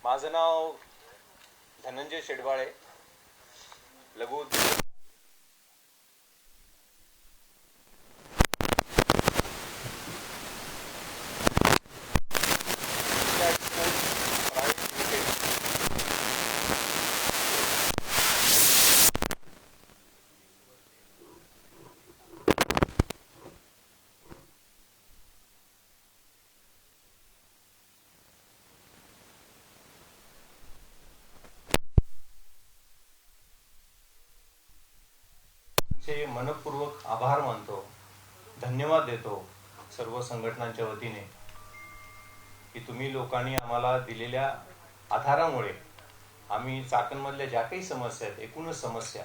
माझं नाव धनंजय शेडवाळे, लघु उद्योग चे मनपूर्वक आभार मानतो, धन्यवाद देतो सर्व संघटनांच्या वतीने की तुम्ही लोकांनी आम्हाला दिलेल्या आधारामुळे आम्ही चाकणमधल्या ज्या काही समस्या आहेत, एकूणच समस्या,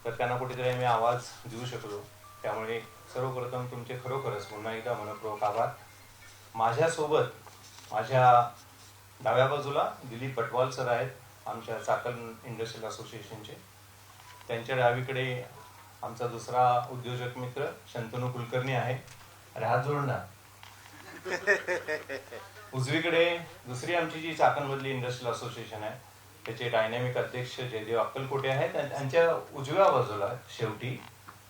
तर त्यांना कुठेतरी आम्ही आवाज देऊ शकलो. त्यामुळे सर्वप्रथम तुमचे खरोखरच पुन्हा एकदा मनपूर्वक आभार. माझ्यासोबत माझ्या डाव्या बाजूला दिलीप पटवाल सर आहेत, आमच्या चाकण इंडस्ट्रियल असोसिएशनचे. त्यांच्या डावीकडे आमचा दुसरा उद्योजक मित्र शंतनू कुलकर्णी आहे. अरे हात जोडणार. उजवीकडे दुसरी आमची जी चाकणमधली इंडस्ट्रियल असोसिएशन आहे त्याचे डायनॅमिक अध्यक्ष जयदेव अक्कलकोटे आहेत. त्यांच्या उजव्या बाजूला शेवटी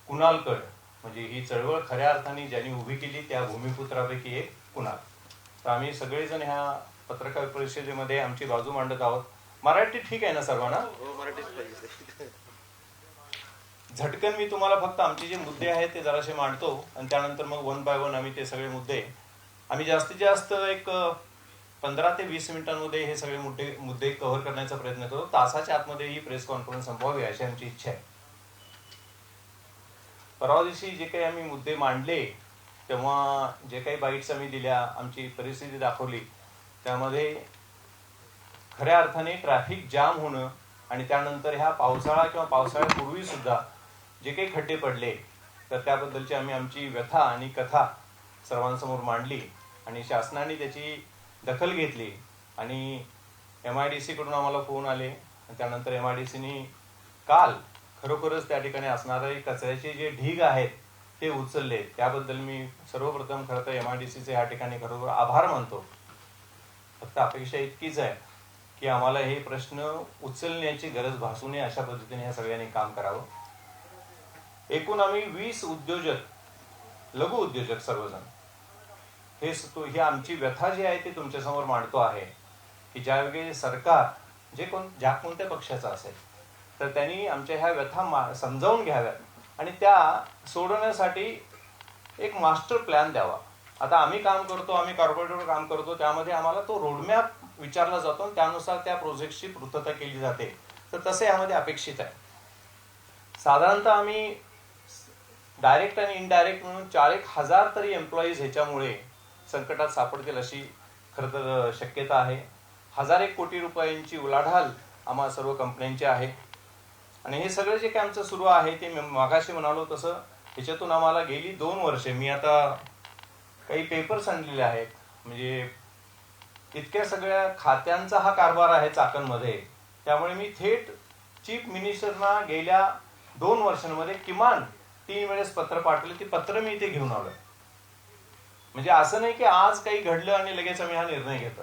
कुणालकड, म्हणजे ही चळवळ खऱ्या अर्थाने ज्यांनी उभी केली त्या भूमिपुत्रापैकी एक कुणाल. तर आम्ही सगळेजण ह्या पत्रकार परिषदेमध्ये आमची बाजू मांडत आहोत. मराठी ठीक आहे ना सर्वांना? झटकन मी तुम्हाला फक्त आमचे जे मुद्दे आहेत ते जरासे मांडतो आणि त्यानंतर मग वन बाय वन आम्ही ते सगळे मुद्दे आम्ही जास्तीत जास्त एक 15 ते 20 मिनिटांमध्ये हे सगळे मुद्दे कव्हर करण्याचा प्रयत्न करतो. तासाच्या आतमध्ये ही प्रेस कॉन्फरन्स संपवावी अशी आमची इच्छा आहे. परवा दिवशी जे काही आम्ही मुद्दे मांडले तेव्हा जे काही बाईट्स आम्ही दिल्या, आमची परिस्थिती दाखवली, त्यामध्ये खऱ्या अर्थाने ट्रॅफिक जाम होणं आणि त्यानंतर ह्या पावसाळा किंवा पावसाळ्यापूर्वी सुद्धा जे काही खड्डे पडले तर त्याबद्दलची आम्ही आमची व्यथा आणि कथा सर्वांसमोर मांडली आणि शासनाने त्याची दखल घेतली. आणि MIDC कडून आम्हाला फोन आले आणि त्यानंतर MIDCने काल खरोखरच त्या ठिकाणी असणारे कचऱ्याचे जे ढीग आहेत ते उचलले. त्याबद्दल मी सर्वप्रथम खरं तर MIDCचे या ठिकाणी खरोखर आभार मानतो. फक्त अपेक्षा इतकीच आहे की आम्हाला हे प्रश्न उचलण्याची गरज भासू नये अशा पद्धतीने ह्या सगळ्यांनी काम करावं. एकूण आम्ही 20 उद्योजक, लघु उद्योजक सर्वजण ही आमची व्यथा जी आहे ती तुमच्यासमोर मांडतो आहे की ज्यावेळी सरकार ज्या कोणत्या पक्षाचा असेल तर त्यांनी आमच्या ह्या व्यथा समजावून घ्याव्यात आणि त्या सोडवण्यासाठी एक मास्टर प्लॅन द्यावा. आता आम्ही काम करतो, आम्ही कॉर्पोरेटवर काम करतो, त्यामध्ये आम्हाला तो रोडमॅप विचारला जातो आणि त्यानुसार त्या प्रोजेक्टची पूर्तता केली जाते. तर तसे यामध्ये अपेक्षित आहे. साधारणतः आम्ही डायरेक्ट आणि इनडायरेक्ट म्हणून 4,000 तरी एम्प्लॉईज ह्याच्यामुळे संकटात सापडतील अशी खरं तर शक्यता आहे. 1,000 कोटी रुपयांची उलाढाल आम्हा सर्व कंपन्यांची आहे. आणि हे सगळं जे काही आमचं सुरू आहे ते मागाशी म्हणालो तसं ह्याच्यातून आम्हाला गेली 2 वर्षे, मी आता काही पेपर्स आणलेले आहेत, म्हणजे इतक्या सगळ्या खात्यांचा हा कारभार आहे चाकणमध्ये. त्यामुळे मी थेट चीफ मिनिस्टरना गेल्या 2 वर्षांमध्ये किमान 3 वेळेस पत्र पाठवले. ती पत्र मी इथे घेऊन आलोय. म्हणजे असं नाही की आज काही घडलं आणि लगेच आम्ही हा निर्णय घेतो.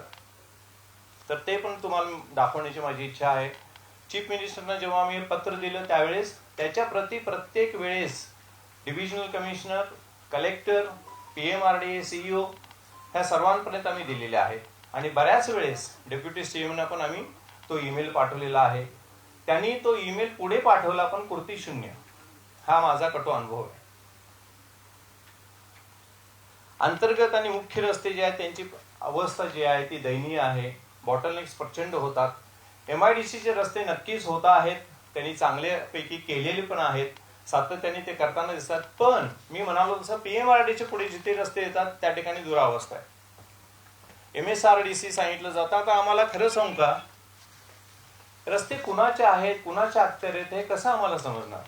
तर ते पण तुम्हाला दाखवण्याची माझी इच्छा आहे. चीफ मिनिस्टरना जेव्हा आम्ही पत्र दिलं त्यावेळेस त्याच्या प्रति प्रत्येक वेळेस divisional commissioner, collector, PMRDA, CEO ह्या सर्वांपर्यंत आम्ही दिलेले आहेत. आणि बऱ्याच वेळेस डेप्युटी CMना पण आम्ही तो ईमेल पाठवलेला आहे. त्यांनी तो ईमेल पुढे पाठवला पण कृती शून्य. हा माझा कटू अनुभव आहे. अंतर्गत आणि मुख्य रस्ते जे आहेत त्यांची अवस्था जी आहे ती दयनीय आहे. बॉटलनेक्स प्रचंड होतात. MIDCचे रस्ते नक्कीच होत आहेत, त्यांनी चांगल्यापैकी केलेले पण आहेत, सातत्याने ते करताना दिसतात. पण मी म्हणालो तसं PMRDAचे पुढे जिथे रस्ते येतात त्या ठिकाणी दुरावस्था आहे. MSRDC सांगितलं जातं. आता आम्हाला खरं सांगू का, रस्ते कुणाचे आहेत, कुणाच्या अखत्यारीत हे कसं आम्हाला समजणार?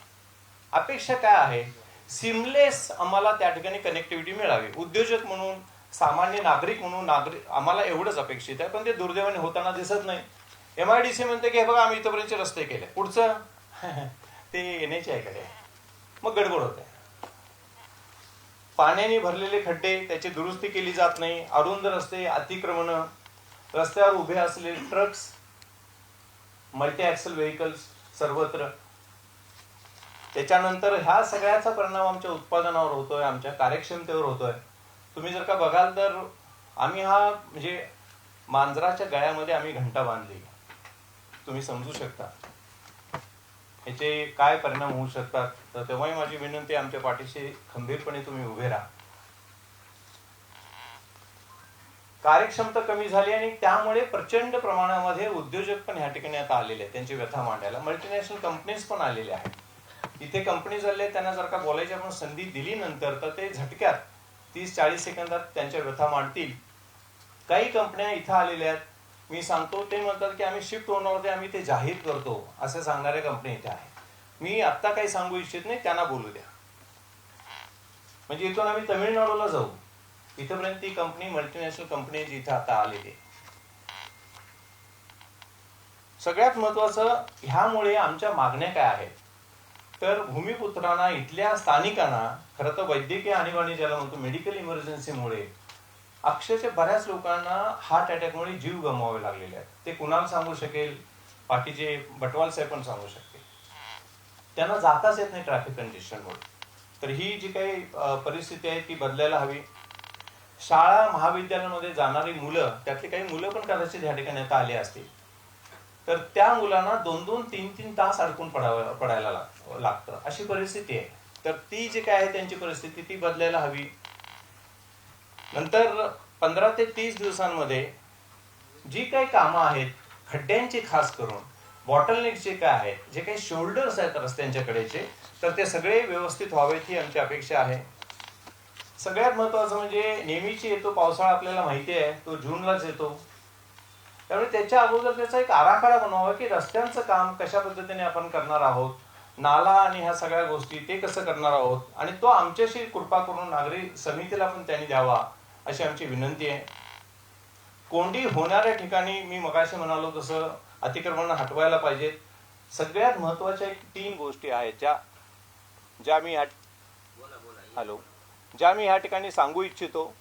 अपेक्षा काय आहे? सिमलेस आम्हाला त्या ठिकाणी कनेक्टिव्हिटी मिळावी. उद्योजक म्हणून, सामान्य नागरिक म्हणून आम्हाला एवढंच अपेक्षित आहे. पण ते दुर्दैवाने होताना दिसत नाही. MIDC म्हणते की हे बघा आम्ही इथपर्यंतचे रस्ते केले, पुढचं ते येण्याचे आहे कडे, मग गडबड होते. पाण्याने भरलेले खड्डे त्याची दुरुस्ती केली जात नाही. अरुंद रस्ते, अतिक्रमण, रस्त्यावर उभे असलेले ट्रक्स, मल्टी ॲक्सल व्हेकल्स सर्वत्र. त्याच्यानंतर ह्या सगळ्याचा परिणाम आमच्या उत्पादनावर होतोय, आमच्या कार्यक्षमतेवर होतोय. तुम्ही जर का बघाल तर आम्ही हा म्हणजे मांजराच्या गळ्यामध्ये आम्ही घंटा बांधली. तुम्ही समजू शकता याचे काय परिणाम होऊ शकतात. तर तेव्हाही माझी विनंती, आमच्या पाठीशी खंबीरपणे तुम्ही उभे राहा. कार्यक्षमता कमी झाली आणि त्यामुळे प्रचंड प्रमाणामध्ये उद्योजक पण ह्या ठिकाणी आता आलेले आहेत त्यांची व्यथा मांडायला. मल्टीनॅशनल कंपनीज पण आलेल्या आहेत. इथे कंपनीज आले, त्यांना जर का बोलायची आपण संधी दिली नंतर तर ते झटक्यात 30-40 सेकंदात त्यांच्या व्यथा मांडतील. काही कंपन्या इथं आलेल्या आहेत, मी सांगतो ते म्हणतात की आम्ही शिफ्ट होणार होते, आम्ही ते जाहीर करतो, असं सांगणाऱ्या कंपनी इथे आहेत. मी आत्ता काही सांगू इच्छित नाही, त्यांना बोलू द्या. म्हणजे इथून आम्ही तमिळनाडूला जाऊ, इथपर्यंत ती कंपनी मल्टीनॅशनल कंपनी इथं आता आलेली. सगळ्यात महत्वाचं, ह्यामुळे आमच्या मागण्या काय आहेत तर भूमिपुत्रांना, इथल्या स्थानिकांना, खरं तर वैद्यकीय आणीबाणी ज्याला म्हणतो मेडिकल इमर्जन्सीमुळे अक्षरशः बऱ्याच लोकांना हार्ट अटॅकमुळे जीव गमवावे लागलेले आहेत. ते कुणाला सांगू शकेल, बाकीचे बटवाल साहेब पण सांगू शकतील. त्यांना जाताच येत नाही ट्रॅफिक कंडिशनमुळे. तर ही जी काही परिस्थिती आहे ती बदलायला हवी. शाळा महाविद्यालयामध्ये जाणारी मुलं, त्यातली काही मुलं पण कदाचित ह्या ठिकाणी आता आली असतील, तर त्या मुलांना 2-2, 3-3 तास अडकून पडायला लागतं, अशी परिस्थिती आहे. तर ती जी काय आहे त्यांची परिस्थिती ती बदलायला हवी. नंतर 15 ते 30 दिवसांमध्ये जी काही कामं आहेत खड्ड्यांची, खास करून बॉटलनेक जे काय आहेत, जे काही शोल्डर्स आहेत रस्त्यांच्याकडेचे, तर ते सगळे व्यवस्थित व्हावेत ही आमची अपेक्षा आहे. सगळ्यात महत्वाचं म्हणजे नेहमीची येतो पावसाळा, आपल्याला माहिती आहे तो जूनलाच येतो. त्यामुळे त्याच्या अगोदर त्याचा एक आराखडा बनवावा की रस्त्यांचं काम कशा पद्धतीने आपण करणार आहोत, नाला आणि ह्या सगळ्या गोष्टी ते कसं करणार आहोत, आणि तो आमच्याशी कृपा करून नागरी समितीला पण त्यांनी द्यावा अशी आमची विनंती आहे. कोंडी होणाऱ्या ठिकाणी मी मगाशी म्हणालो तसं अतिक्रमण हटवायला पाहिजेत. सगळ्यात महत्वाच्या 3 गोष्टी आहेत ज्या मी ह्या ठिकाणी सांगू इच्छितो.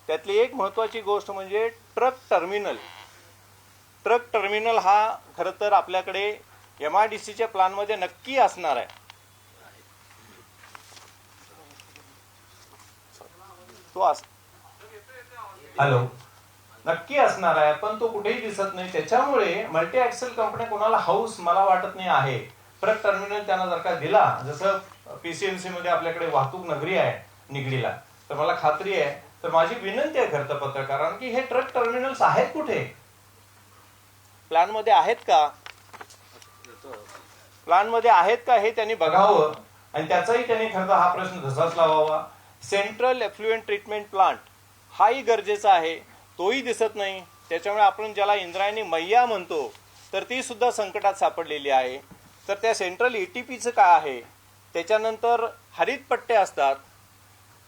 त्यातली एक महत्वाची गोष्ट म्हणजे ट्रक टर्मिनल. ट्रक टर्मिनल हा खरं तर आपल्याकडे MIDCच्या प्लॅनमध्ये नक्की असणार आहे. हॅलो, नक्की असणार आहे, पण तो कुठेही दिसत नाही. त्याच्यामुळे मल्टी ॲक्सेल कंपन्या कोणाला हाऊस मला वाटत नाही आहे. ट्रक टर्मिनल त्यांना जर का दिला, जसं PCMC मध्ये आपल्याकडे वाहतूक नगरी आहे निगडीला, तर मला खात्री आहे, तर माझी विनंती आहे खरं तर पत्रकारांना की हे ट्रक टर्मिनल्स आहेत कुठे, प्लॅन मध्ये आहेत का, हे त्यांनी बघावं. आणि त्याचाही त्यांनी खरं तर हा प्रश्न तसाच लावावा. सेंट्रल एफ्लुएंट ट्रीटमेंट प्लांट हाही गरजेचा आहे, तोही दिसत नाही. त्याच्यामुळे आपण ज्याला इंद्रायणी मैया म्हणतो, तर ती सुद्धा संकटात सापडलेली आहे. तर त्या सेंट्रल ETPचं काय आहे, त्याच्यानंतर हरित पट्टे असतात,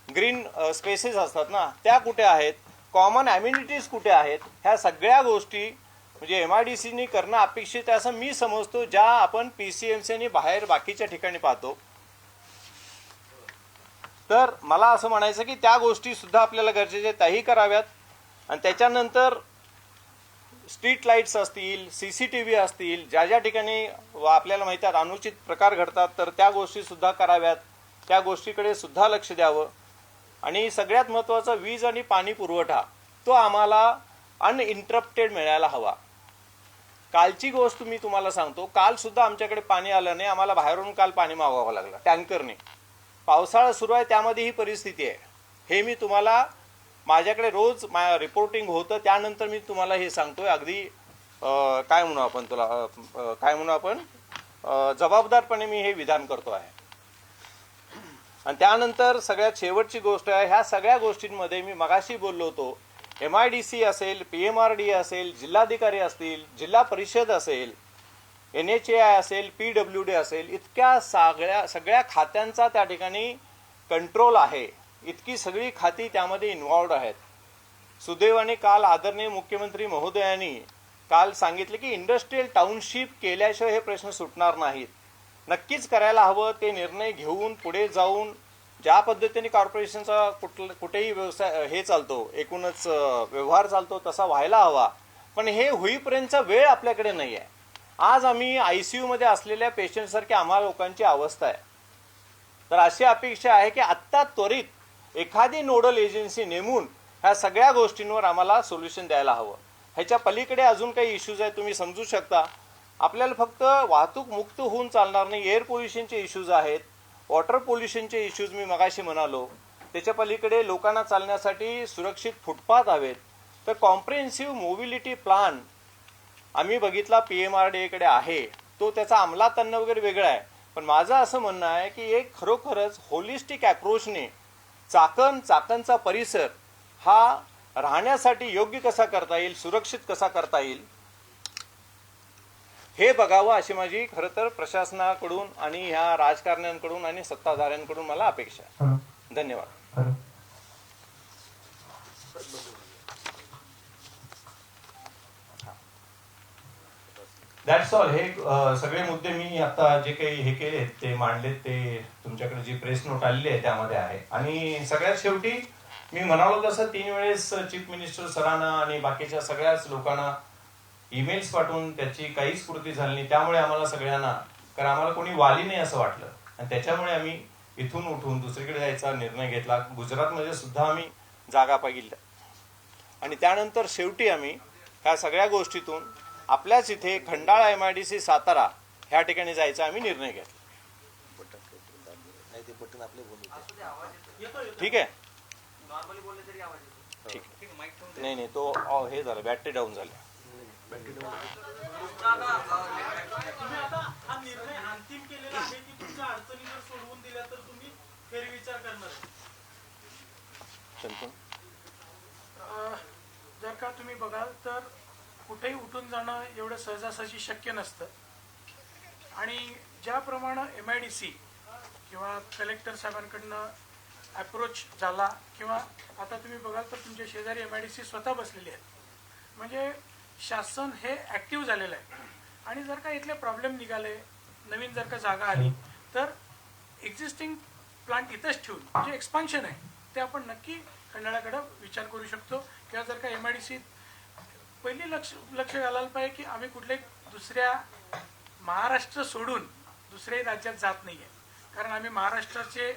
ग्रीन स्पेसेस असतात ना, त्या कुठे आहेत, कॉमन ॲम्युनिटीज कुठे आहेत, ह्या सगळ्या गोष्टी म्हणजे MIDCनी करणं अपेक्षित आहे असं मी समजतो, ज्या आपण PCMCनी बाहेर बाकीच्या ठिकाणी पाहतो. तर मला असं म्हणायचं की त्या गोष्टी सुद्धा आपल्याला गरजेच्या त्याही कराव्यात. आणि त्याच्यानंतर स्ट्रीट लाईट्स असतील, CCTV असतील, ज्या ज्या ठिकाणी आपल्याला माहिती आहे अनुचित प्रकार घडतात, तर त्या गोष्टी सुद्धा कराव्यात. त्या गोष्टीकडे सुद्धा लक्ष द्यावं. आणि सगळ्यात महत्त्वाचा, वीज आणि पाणी पुरवठा तो आम्हाला अनइंटरप्टेड मिळायला हवा. कालची गोष्ट मी तुम्हाला सांगतो, काल सुद्धा आमच्याकडे पाणी आलं नाही, आम्हाला बाहेरून काल पाणी मागवावं लागलं टँकरने. पावसाळा सुरू आहे, त्यामध्ये ही परिस्थिती आहे. हे मी तुम्हाला, माझ्याकडे रोज रिपोर्टिंग होतं, त्यानंतर मी तुम्हाला हे सांगतोय. अगदी काय म्हणू आपण जबाबदारपणे मी हे विधान करतो आहे. आणि त्यानंतर सगळ्यात शेवटची गोष्ट आहे, ह्या सगळ्या गोष्टींमध्ये मी मगाशी बोललो होतो, MIDC असेल, PMRD असेल, जिल्हाधिकारी असतील, जिल्हा परिषद असेल, NHAI असेल, PWD असेल, इतक्या सगळ्या खात्यांचा त्या ठिकाणी कंट्रोल आहे. इतकी सगळी खाती त्यामध्ये इन्व्हॉल्ड आहेत. सुदैवाने काल आदरणीय मुख्यमंत्री महोदयांनी काल सांगितले की इंडस्ट्रियल टाउनशिप केल्याशिवाय हे प्रश्न सुटणार नाहीत. नक्कीच करायला हवं. ते निर्णय घेऊन पुढे जाऊन ज्या पद्धतीने कॉर्पोरेशनचा कुठेही व्यवसाय हे चालतो, एकूणच व्यवहार चालतो, तसा व्हायला हवा. पण हे होईपर्यंतचा वेळ आपल्याकडे नाही आहे. आज आम्ही ICU मध्ये असलेल्या पेशंटसारखी आम्हा लोकांची अवस्था आहे. तर अशी अपेक्षा आहे की आत्ता त्वरित एखादी नोडल एजन्सी नेमून ह्या सगळ्या गोष्टींवर आम्हाला सोल्युशन द्यायला हवं. ह्याच्या पलीकडे अजून काही इश्यूज आहेत, तुम्ही समजू शकता. आपल्याला फक्त वाहतूक मुक्त होऊन चालणार नाही, एअर पोल्युशनचे इश्यूज आहेत, वॉटर पोल्युशनचे इश्यूज मी मगाशी म्हणालो. त्याच्या पलीकडे लोकांना चालण्यासाठी सुरक्षित फुटपाथ हवेत. तर कॉम्प्रिहेन्सिव्ह मोबिलिटी प्लॅन आम्ही बघितला PMRDA कडे आहे, तो त्याचा अंमलात आणणं वगैरे वेगळं आहे. पण माझं असं म्हणणं आहे की एक खरोखरच होलिस्टिक अप्रोचने चाकणचा परिसर हा राहण्यासाठी योग्य कसा करता येईल, सुरक्षित कसा करता येईल हे बघावं, अशी माझी खरं तर प्रशासनाकडून आणि ह्या राजकारण्यांकडून आणि सत्ताधाऱ्यांकडून मला अपेक्षा आहे. धन्यवाद. That's all. हे सगळे मुद्दे मी आता जे काही हे केले ते मांडलेत, ते तुमच्याकडे जी प्रेस नोट आलेली आहे त्यामध्ये आहे. आणि सगळ्यात शेवटी मी म्हणालो तसं 3 वेळेस चीफ मिनिस्टर सरांना आणि बाकीच्या सगळ्याच लोकांना ईमेल्स पाठवून त्याची काहीच पूर्ती झाली नाही. त्यामुळे आम्हाला सगळ्यांना, कारण आम्हाला कोणी वाली नाही असं वाटलं आणि त्याच्यामुळे आम्ही इथून उठून दुसरीकडे जायचा निर्णय घेतला. गुजरातमध्ये सुद्धा आम्ही जागा पाहिल्या आणि त्यानंतर शेवटी आम्ही ह्या सगळ्या गोष्टीतून आपल्याच इथे खंडाळा MIDC सातारा ह्या ठिकाणी जायचा आम्ही निर्णय घेतला. ठीक आहे, ठीक आहे. नाही तो हे झालं, बॅटरी डाऊन झाली. जर का तुम्ही बघाल तर कुठेही उठून जाणं एवढं सहजासहजी शक्य नसतं. आणि ज्याप्रमाणे MIDC किंवा कलेक्टर साहेबांकडनं अप्रोच झाला, किंवा आता तुम्ही बघाल तर तुमच्या शेजारी MIDC स्वतः बसलेले आहेत, म्हणजे शासन हे ॲक्टिव्ह झालेलं आहे. आणि जर का इथले प्रॉब्लेम निघाले, नवीन जर का जागा आली, तर एक्झिस्टिंग प्लांट इथंच ठेवून जे एक्सपान्शन आहे ते आपण नक्की खंडाळ्याकडे विचार करू शकतो. किंवा जर का MIDC पहिली लक्ष घालायला पाहिजे की आम्ही कुठल्याही दुसऱ्या महाराष्ट्र सोडून दुसऱ्याही राज्यात जात नाही आहे, कारण आम्ही महाराष्ट्राचे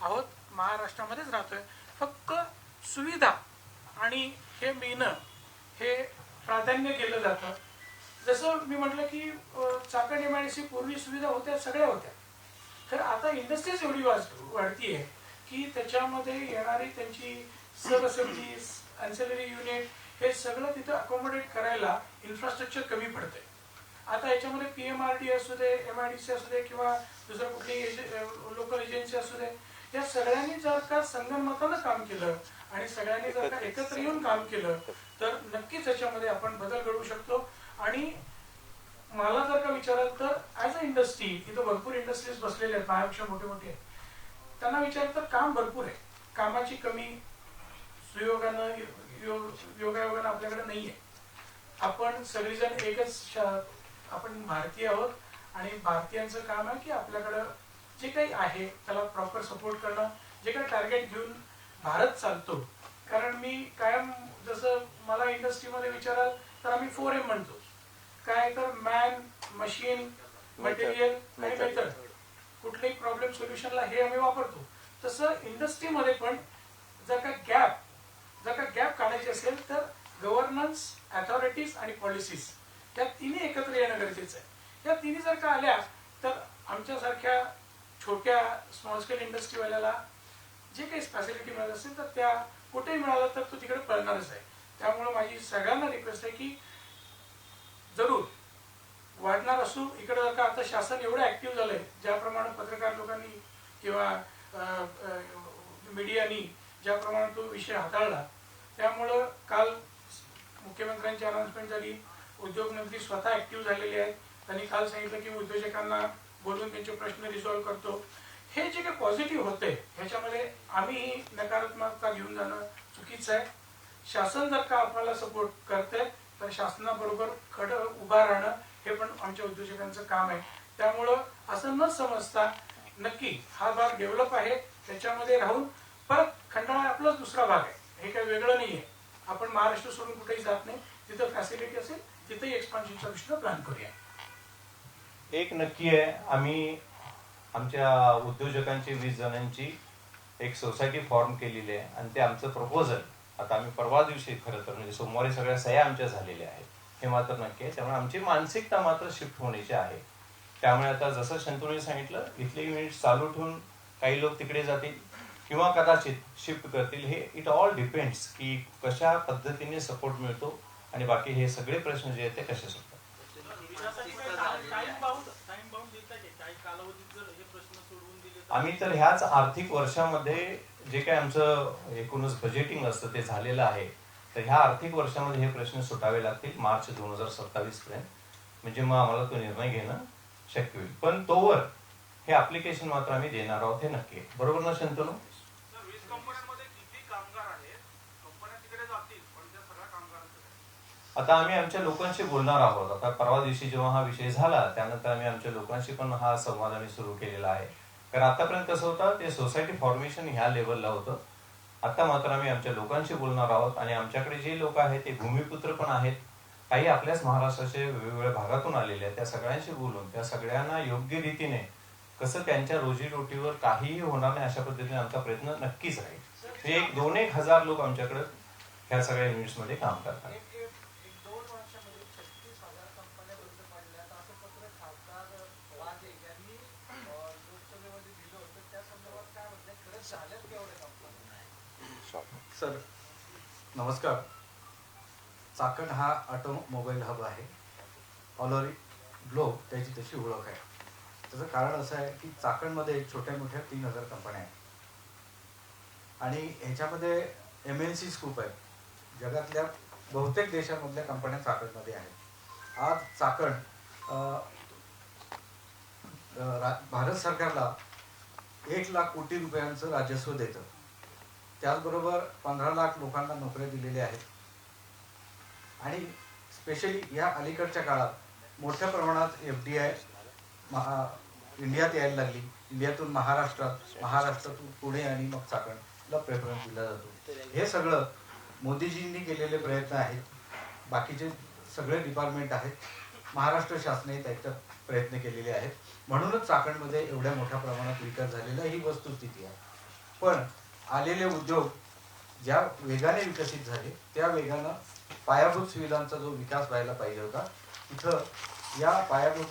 आहोत, महाराष्ट्रामध्येच राहतोय. फक्त सुविधा आणि हे मिळणं हे प्राधान्य केलं जातं. जसं मी म्हटलं की चाकण MIDC पूर्वी सुविधा होत्या, सगळ्या होत्या. तर आता इंडस्ट्रीज एवढी वाढती आहे की त्याच्यामध्ये येणारी त्यांची सब असेंब्लीज, अँसेलरी युनिट हे सगळं तिथं अकोमोडेट करायला इन्फ्रास्ट्रक्चर कमी पडतंय. आता याच्यामध्ये PMRDA असू दे, MIDC असू दे किंवा दुसरं कुठली लोकल एजन्सी असू दे, या सगळ्यांनी जर का संगनमतानं काम केलं आणि सगळ्यांनी जर का एकत्र येऊन काम केलं तर नक्कीच याच्यामध्ये आपण बदल घडवू शकतो. आणि मला जर का विचाराल तर ॲज अ इंडस्ट्री, इथं भरपूर इंडस्ट्रीज बसलेले आहेत, माझ्यापेक्षा मोठे मोठे आहेत, त्यांना विचारलं तर काम भरपूर आहे, कामाची कमी सुयोगानं योगायोगानं आपल्याकडे नाही आहे. आपण सगळीजण एकच, आपण भारतीय आहोत आणि भारतीयांचं काम आहे की आपल्याकडं जे काही आहे त्याला प्रॉपर सपोर्ट करणं. जे काही टार्गेट घेऊन भारत चालतो, कारण मी कायम जसं मला इंडस्ट्रीमध्ये विचाराल तर आम्ही 4M म्हणतो, काय तर मॅन, मशीन, मटेरियल आणि मेथड. कुठल्याही प्रॉब्लेम सोल्युशनला हे आम्ही वापरतो. तसं इंडस्ट्रीमध्ये पण जर का गॅप काढायची असेल तर गव्हर्नन्स, अथॉरिटीज आणि पॉलिसीज या तिन्ही एकत्र येणं गरजेचं आहे. या तिन्ही जर का आल्या तर आमच्यासारख्या छोट्या स्मॉल स्केल इंडस्ट्रीवाल्याला जे काही फॅसिलिटी मिळत असेल तर त्या कुठेही मिळालं तर तो तिकडे पळणारच आहे. त्यामुळे माझी सगळ्यांना रिक्वेस्ट आहे की जरूर वाढणार असू इकडे. जर का आता शासन एवढं ऍक्टिव्ह झालंय, ज्याप्रमाणे पत्रकार लोकांनी किंवा मीडियानी ज्याप्रमाणे तो विषय हाताळला, त्यामुळं काल मुख्यमंत्र्यांची अनाउन्समेंट झाली, उद्योग मंत्री स्वतः ऍक्टिव्ह झालेले आहेत. त्यांनी काल सांगितलं की उद्योजकांना बोलून त्यांचे प्रश्न रिसॉल्व्ह करतो. हे जे काही पॉझिटिव्ह होते ह्याच्यामध्ये आम्ही नकारात्मकता घेऊन जाणं चुकीचं आहे. शासन जर का आपल्याला सपोर्ट करते तर शासनाबरोबर खडं उभा राहणं हे पण आमच्या उद्योजकांचं काम आहे. त्यामुळं असं न समजता नक्की हा भाग डेव्हलप आहे, त्याच्यामध्ये राहून परत खंडाळा आपलाच दुसरा भाग आहे, हे काही वेगळं नाही आहे. आपण महाराष्ट्र सोडून कुठेही जात नाही. तिथं फॅसिलिटी असेल तिथेही एक्सपान्शनच्या दृष्टीनं प्लॅन करूया. एक नक्की आहे, आम्ही आमच्या उद्योजकांची 20 जणांची एक सोसायटी फॉर्म केलेली आहे आणि ते आमचं प्रपोजल आता आम्ही परवा दिवशी खरं तर म्हणजे सोमवारी सगळ्या सह्या आमच्या झालेल्या आहेत, हे मात्र नक्की आहे. त्यामुळे आमची मानसिकता मात्र शिफ्ट होण्याची आहे. त्यामुळे आता जसं शंतनूने सांगितलं, इथले युनिट चालू ठेवून काही लोक तिकडे जातील किंवा कदाचित शिफ्ट करतील. हे इट ऑल डिपेंड्स की कशा पद्धतीने सपोर्ट मिळतो आणि बाकी हे सगळे प्रश्न जे आहेत ते कसे सुटतात. आम्ही तर ह्याच आर्थिक वर्षामध्ये जे काही आमचं एकूणच बजेटिंग असतं ते झालेलं आहे, तर ह्या आर्थिक वर्षामध्ये हे प्रश्न सुटावे लागतील मार्च 2027 पर्यंत. म्हणजे मग आम्हाला तो निर्णय घेणं शक्य होईल. पण तोवर हे ऍप्लिकेशन मात्र आम्ही देणार आहोत, हे नक्की आहे. बरोबर ना शंतनू? आता आम्ही आमच्या लोकांशी बोलणार आहोत. आता परवा दिवशी जेव्हा हा विषय झाला त्यानंतर आम्ही आमच्या लोकांशी पण हा संवाद आम्ही सुरू केलेला आहे. कारण आतापर्यंत कसं होतं, ते सोसायटी फॉर्मेशन ह्या लेवलला होतं. आता मात्र आम्ही आमच्या लोकांशी बोलणार आहोत आणि आमच्याकडे जे लोक आहेत ते भूमिपुत्र पण आहेत, काही आपल्याच महाराष्ट्राचे वेगवेगळ्या भागातून आलेले आहेत. त्या सगळ्यांशी बोलून त्या सगळ्यांना योग्य रीतीने कसं त्यांच्या रोजीरोटीवर काहीही होणार नाही अशा पद्धतीने आमचा प्रयत्न नक्कीच राहील. ते 2-1 हजार लोक आमच्याकडे ह्या सगळ्या युनिट्समध्ये काम करतात. सर नमस्कार. चाकण हा ऑटोमोबाईल हब आहे. ऑल ओव्हर ग्लोब त्याची तशी ओळख आहे. त्याचं कारण असं आहे की चाकणमध्ये छोट्या मोठ्या 3000 कंपन्या आहेत आणि ह्याच्यामध्ये MNCs खूप आहेत. जगातल्या बहुतेक देशांमधल्या कंपन्या चाकणमध्ये आहेत. आज चाकण भारत सरकारला 1 लाख कोटी रुपयांचं राजस्व देतं. त्याचबरोबर 15 लाख लोकांना नोकऱ्या दिलेल्या आहेत आणि स्पेशली या अलीकडच्या काळात मोठ्या प्रमाणात FDI इंडियात यायला लागली. इंडियातून महाराष्ट्रातून पुणे आणि मग चाकणला प्रेफरन्स दिला जातो. हे सगळं मोदीजींनी केलेले प्रयत्न आहेत. बाकीचे सगळे डिपार्टमेंट आहेत, महाराष्ट्र शासनाने त्याच्यात प्रयत्न केलेले आहेत. म्हणूनच चाकणमध्ये एवढ्या मोठ्या प्रमाणात विकास झालेला ही वस्तुस्थिती आहे. पण आलेले उद्योग ज्या वेगाने विकसित झाले त्या वेगानं पायाभूत सुविधांचा जो विकास व्हायला पाहिजे होता, तिथं या पायाभूत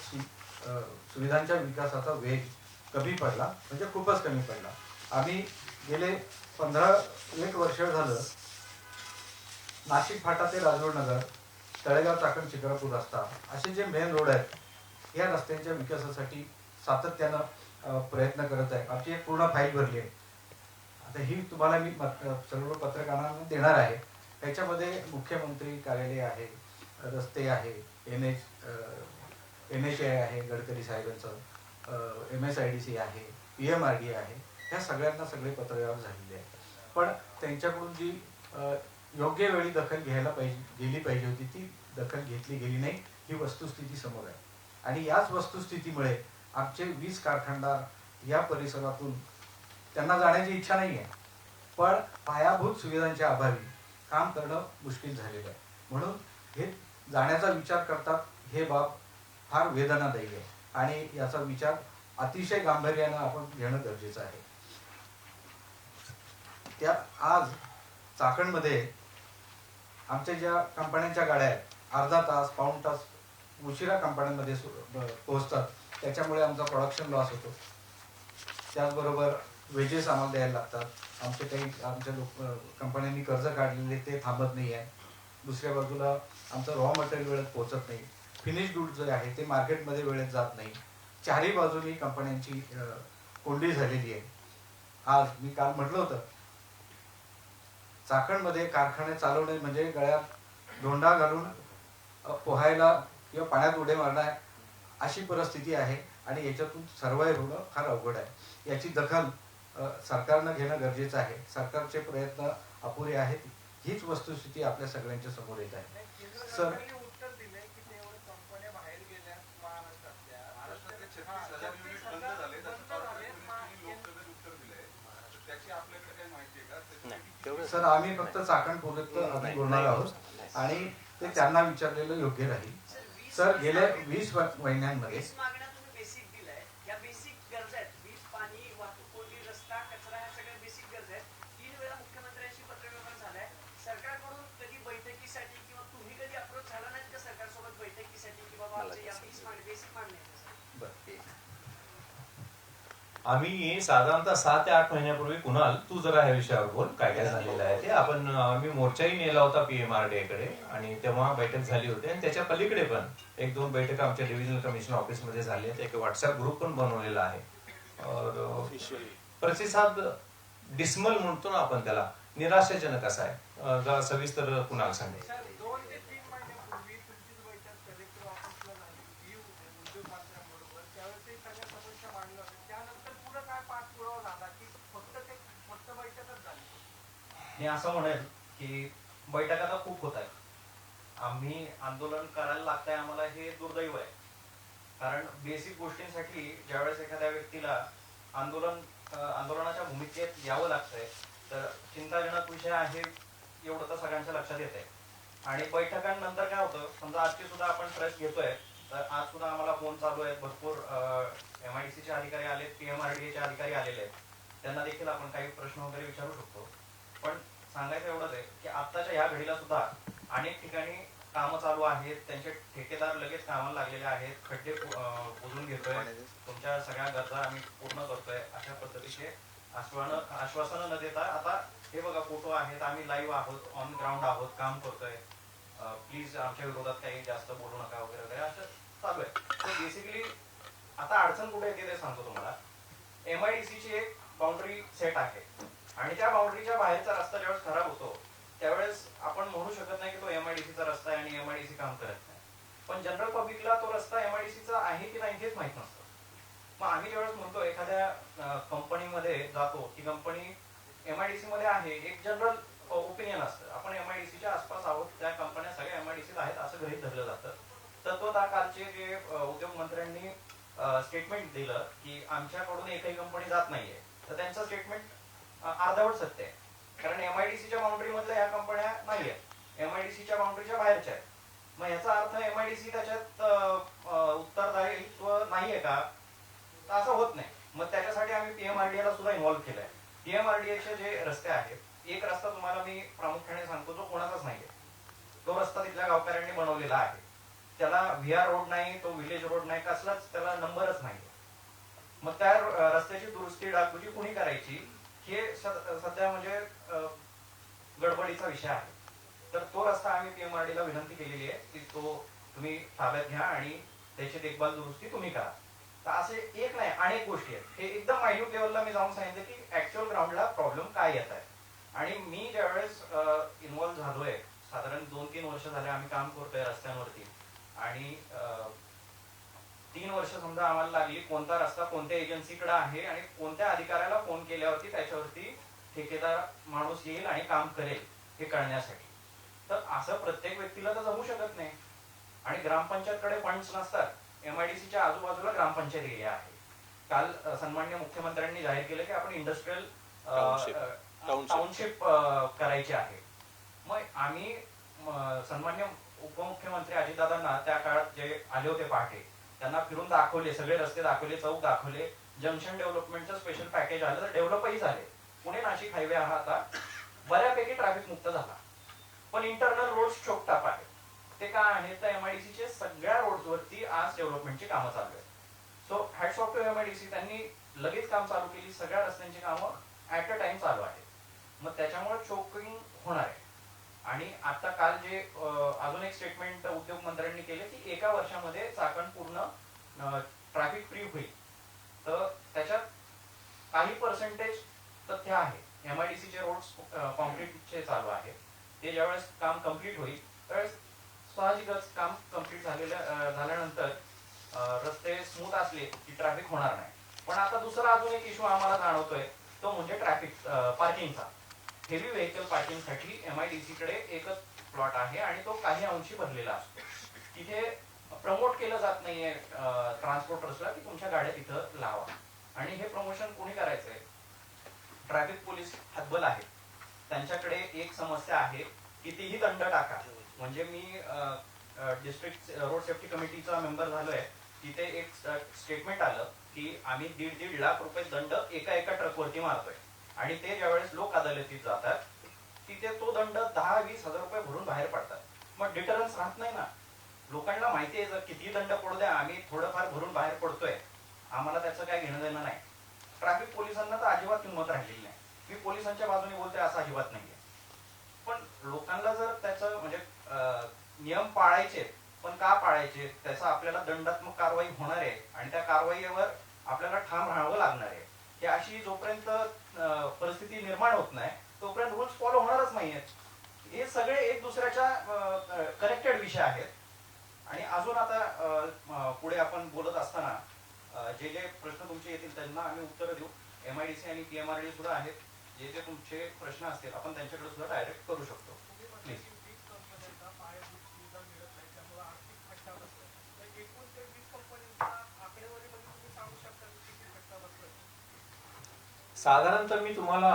सुविधांच्या विकासाचा वेग कमी पडला, म्हणजे खूपच कमी पडला. आम्ही गेले 15-1 वर्ष झालं नाशिक फाटा ते राजवड नगर, तळेगाव चाकण शिक्रापूर रस्ता असे जे मेन रोड आहेत या रस्त्यांच्या विकासासाठी सातत्यानं प्रयत्न करत आहे. आमची एक पूर्ण फाईल भरली आहे. आता ही तुम्हाला मी सर्व पत्रकारांना देणार आहे. त्याच्यामध्ये मुख्यमंत्री कार्यालय आहे, रस्ते आहे, NHAI आहे गडकरी साहेबांचं, MSIDC आहे, PMRD आहे. ह्या सगळ्यांना सगळे पत्रव्यवहार झालेले आहेत. पण त्यांच्याकडून जी योग्य वेळी दखल गेली पाहिजे होती ती दखल घेतली गेली नाही, ही वस्तुस्थिती समोर आहे. आणि याच वस्तुस्थितीमुळे आमचे 20 कारखानदार या परिसरातून त्यांना जाण्याची इच्छा नाही आहे, पण पायाभूत सुविधांच्या अभावी काम करणं मुश्किल झालेलं आहे. म्हणून हे जाण्याचा विचार करतात, हे बाब फार वेदनादायी आहे आणि याचा विचार अतिशय गांभीर्यानं आपण घेणं गरजेचं आहे. त्या आज चाकणमध्ये आमच्या ज्या कंपन्यांच्या गाड्या आहेत अर्धा तास पाऊण तास उशिरा कंपन्यांमध्ये पोहोचतात, त्याच्यामुळे आमचा प्रोडक्शन लॉस होतो. त्याचबरोबर वेजेस आम्हाला द्यायला लागतात. आमच्या कंपन्यांनी कर्ज काढलेले ते थांबत नाही आहे. दुसऱ्या बाजूला आमचं रॉ मटेरियल वेळेत पोहोचत नाही. फिनिश गुड जे आहे ते मार्केटमध्ये वेळेत जात नाही. चारही बाजूनी कंपन्यांची कोंडी झालेली आहे. आज मी काल म्हटलं होतं, चाकणमध्ये कारखाने चालवणे म्हणजे गळ्यात धोंडा घालून पोहायला किंवा पाण्यात उड्या मारणं अशी परिस्थिती आहे आणि याच्यातून सर्वाइव्ह होणं फार अवघड आहे. याची दखल सरकारनं घेणं गरजेचं आहे. सरकारचे प्रयत्न अपुरे आहेत. हीच वस्तुस्थिती आपल्या सगळ्यांच्या समोर येत आहे. सर सर आम्ही फक्त चाकण पुरत आधी बोलणार आहोत आणि ते त्यांना विचारलेलं योग्य राहील. सर, गेल्या 20 महिन्यांमध्ये मागण्या तुम्ही बेसिक दिलाय, या बेसिक गरजा आहेत. वीज, पाणी, वाहतूक कोंडी, रस्ता, कचरा, ह्या सगळ्या बेसिक गरजा आहेत. 3 वेळा मुख्यमंत्र्यांशी पत्रव्यवहार झालाय. सरकारकडून कधी बैठकीसाठी किंवा तुम्ही कधी अप्रोच झाला नाहीत का सरकारसोबत बैठकीसाठी की बाबा आमच्या या बेसिक मागण्या आहेत? आम्ही साधारणतः 6 ते 8 महिन्यापूर्वी, कुणाल तू जरा ह्या विषयावर बोल, काय काय झालेलं आहे ते. आम्ही मोर्चाही नेला होता PMRDA कडे आणि तेव्हा बैठक झाली होती आणि त्याच्या पलीकडे पण 1-2 बैठक आमच्या डिव्हिजनल कमिशन ऑफिसमध्ये झाली आहेत. एक व्हॉट्सअप ग्रुप पण बनवलेला आहे. प्रतिसाद डिस्मल म्हणतो ना आपण त्याला, निराशाजनक असा आहे. जरा सविस्तर कुणाल सांगेल. 2 ते 3 महिन्यापूर्वी तुमचीच बैठक कलेक्टर ऑफिसला झाली उद्योगमंत्र्यांबरोबर. त्यावेळेस सगळ्या समस्या मांडल्या होत्या. त्यानंतर पुढे काय पाठपुरावा झाला की फक्त बैठकच झाली? मी असं म्हणेल की बैठका तर खूप होत आहेत. आम्ही आंदोलन करायला लागतंय आम्हाला हे दुर्दैव आहे. कारण बेसिक गोष्टींसाठी ज्यावेळेस एखाद्या व्यक्तीला आंदोलनाच्या भूमिकेत यावं लागतंय तर चिंताजनक विषय आहे एवढं तर सगळ्यांच्या लक्षात येत आहे. आणि बैठकांनंतर काय होतं, समजा आजची सुद्धा आपण प्रेस घेतोय तर आज सुद्धा आम्हाला फोन चालू आहेत. भरपूर MIDCचे अधिकारी आलेत, PMRDAचे अधिकारी आलेले आहेत. त्यांना देखील आपण काही प्रश्न वगैरे विचारू शकतो. पण सांगायचं एवढंच आहे की आत्ताच्या ह्या घडीला सुद्धा अनेक ठिकाणी कामं चालू आहेत. त्यांचे ठेकेदार लगेच कामाला लागलेले आहेत. खड्डे बुजून घेतोय, तुमच्या सगळ्या गरजा आम्ही पूर्ण करतोय अशा पद्धतीचे आश्वासनं न देता, आता हे बघा फोटो आहेत, आम्ही लाईव्ह आहोत, ऑन ग्राउंड आहोत, काम करतोय, प्लीज आमच्या विरोधात काही जास्त बोलू नका वगैरे वगैरे असं चालू आहे. तर बेसिकली आता अडचण कुठे येते ते सांगतो तुम्हाला. MIDCची एक बाउंड्री सेट आहे आणि त्या बाउंड्रीच्या बाहेरचा रस्ता ज्यावेळेस खराब होतो त्यावेळेस आपण म्हणू शकत नाही की तो MIDCचा रस्ता आहे आणि MIDC काम करत नाही. पण जनरल पब्लिकला तो रस्ता MIDCचा आहे की नाही हेच माहित नसतं. मग आम्ही ज्यावेळेस म्हणतो एखाद्या कंपनीमध्ये जातो, ती कंपनी MIDC मध्ये आहे, एक जनरल ओपिनियन असतं, आपण MIDCच्या आसपास आहोत, त्या कंपन्या सगळ्या MIDCत आहेत असं गृहीत धरलं जातं. तत्वतः कालचे जे उद्योगमंत्र्यांनी स्टेटमेंट दिलं की आमच्याकडून एकही कंपनी जात नाहीये, तर त्यांचं स्टेटमेंट अर्धवट सत्य आहे. कारण MIDCच्या बाउंड्री मधल्या ह्या कंपन्या नाही आहेत, MIDCच्या बाउंड्रीच्या बाहेरच्या आहेत. मग याचा अर्थ MIDC त्याच्यात उत्तरदायित्व नाहीये का? तर असं होत नाही. मग त्याच्यासाठी आम्ही PMRDAला सुद्धा इन्व्हॉल्व्ह केलंय. PMRDAचे जे रस्ते आहेत, एक रस्ता तुम्हाला मी प्रामुख्याने सांगतो जो कोणाचाच नाहीये, तो रस्ता तिथल्या गावकऱ्यांनी बनवलेला आहे. त्याला VR रोड नाही, तो विलेज रोड नाही, कसलाच त्याला नंबरच नाही. मग त्या रस्त्याची दुरुस्ती डागडुजी कुणी करायची हे सध्या म्हणजे गडबडीचा विषय आहे. तर तो रस्ता आम्ही PMRDAला विनंती केलेली आहे की तो तुम्ही ताब्यात घ्या आणि त्याची देखभाल दुरुस्ती तुम्ही करा. तर असे एक नाही, अनेक गोष्टी आहेत. हे एकदम मायन्यूट लेवलला मी जाऊन सांगितलं की ऍक्च्युअल ग्राउंडला प्रॉब्लेम काय येत आहे. आणि मी ज्यावेळेस इन्व्हॉल्व्ह झालोय, साधारण 2-3 वर्ष झाले आम्ही काम करतोय रस्त्यांवरती आणि 3 वर्ष समजा आम्हाला लागली कोणता रस्ता कोणत्या एजन्सीकडे आहे आणि कोणत्या अधिकाऱ्याला फोन केल्यावरती त्याच्यावरती ठेकेदार माणूस येईल आणि काम करेल हे कळण्यासाठी. तर असं प्रत्येक व्यक्तीला तर जमू शकत नाही. आणि ग्रामपंचायतकडे फंड्स नसतात. MIDCच्या आजूबाजूला ग्रामपंचायत एरिया आहे. काल सन्माननीय मुख्यमंत्र्यांनी जाहीर केलं की आपण इंडस्ट्रियल टाउनशिप करायची आहे. मग आम्ही सन्माननीय उपमुख्यमंत्री अजितदादांना त्या काळात जे आले होते पहाटे, त्यांना फिरून दाखवले, सगळे रस्ते दाखवले, चौक दाखवले, जंक्शन डेव्हलपमेंटचं स्पेशल पॅकेज आलं, तर डेव्हलपही झाले. पुणे नाशिक हायवे हा आता बऱ्यापैकी ट्रॅफिक मुक्त झाला. पण इंटरनल रोड्स चोकटाप आहेत. ते काय आहेत तर MIDCचे सगळ्या रोड्सवरती आज डेव्हलपमेंटची कामं चालू आहेत. So hats off to MIDC, त्यांनी लगेच काम चालू केली, सगळ्या रस्त्यांची कामं ऍट अ टाइम चालू आहेत. मग त्याच्यामुळे चोकिंग होणार आहे. आणि आता काल जे अजून एक स्टेटमेंट उद्योगमंत्र्यांनी केले की 1 वर्षामध्ये चाकण पूर्ण ट्रॅफिक फ्री होईल. तर त्याच्यात काही पर्सेंटेज तथ्य आहे. MIDCचे रोड्स कॉन्क्रीटचे चालू आहे, ते ज्यावेळेस काम कम्प्लीट होईल त्यावेळेस साहजिकच काम कम्प्लीट झाल्यानंतर रस्ते स्मूथ असले की ट्रॅफिक होणार नाही. पण आता दुसरा अजून एक इश्यू आम्हाला जाणवतोय, तो म्हणजे ट्रॅफिक पार्किंगचा. हेवी व्हेकल पार्किंगसाठी MIDCकडे एकच प्लॉट आहे आणि तो काही अंशी भरलेला असतो. तिथे प्रमोट केलं जात नाहीये ट्रान्सपोर्टर्सला की तुमच्या गाड्या तिथं लावा. आणि हे प्रमोशन कोणी करायचंय? ट्रॅफिक पोलीस हतबल आहेत. त्यांच्याकडे एक समस्या आहे, कितीही दंड टाका म्हणजे मी डिस्ट्रिक्ट रोड सेफ्टी कमिटीचा मेंबर झालोय. तिथे एक स्टेटमेंट आलं की आम्ही 1.5 लाख रुपये दंड एका ट्रकवरती मारतोय आणि ते ज्यावेळेस लोक अदालतीत जातात तिथे तो दंड 10-20 हजार रुपये भरून बाहेर पडतात. मग डिटरन्स राहत नाही ना. लोकांना माहिती आहे जर किती दंड पडू द्या आम्ही थोडंफार भरून बाहेर पडतोय, आम्हाला त्याचं काय घेणं देणं नाही. ट्रॅफिक पोलिसांना तर अजिबात किंमत राहिलेली नाही. मी पोलिसांच्या बाजूने बोलतोय असं अजिबात नाहीये. पण लोकांना जर त्याचं म्हणजे नियम पाळायचे, पण का पाळायचे त्याचा आपल्याला दंडात्मक कारवाई होणार आहे आणि त्या कारवाईवर आपल्याला ठाम राहावं लागणार आहे. की अशी जोपर्यंत परिस्थिती निर्माण होत नाही तोपर्यंत रूल्स फॉलो होणारच नाहीयेत. हे सगळे एक दुसऱ्याच्या कनेक्टेड विषय आहेत. आणि अजून आता पुढे आपण बोलत असताना जे जे प्रश्न तुमचे येतील त्यांना आम्ही उत्तर देऊ. MIDC आणि PMRD सुद्धा आहेत. जे जे तुमचे प्रश्न असतील आपण त्यांच्याकडे सुद्धा डायरेक्ट करू शकतो. प्लीज. साधारणतः मी तुम्हाला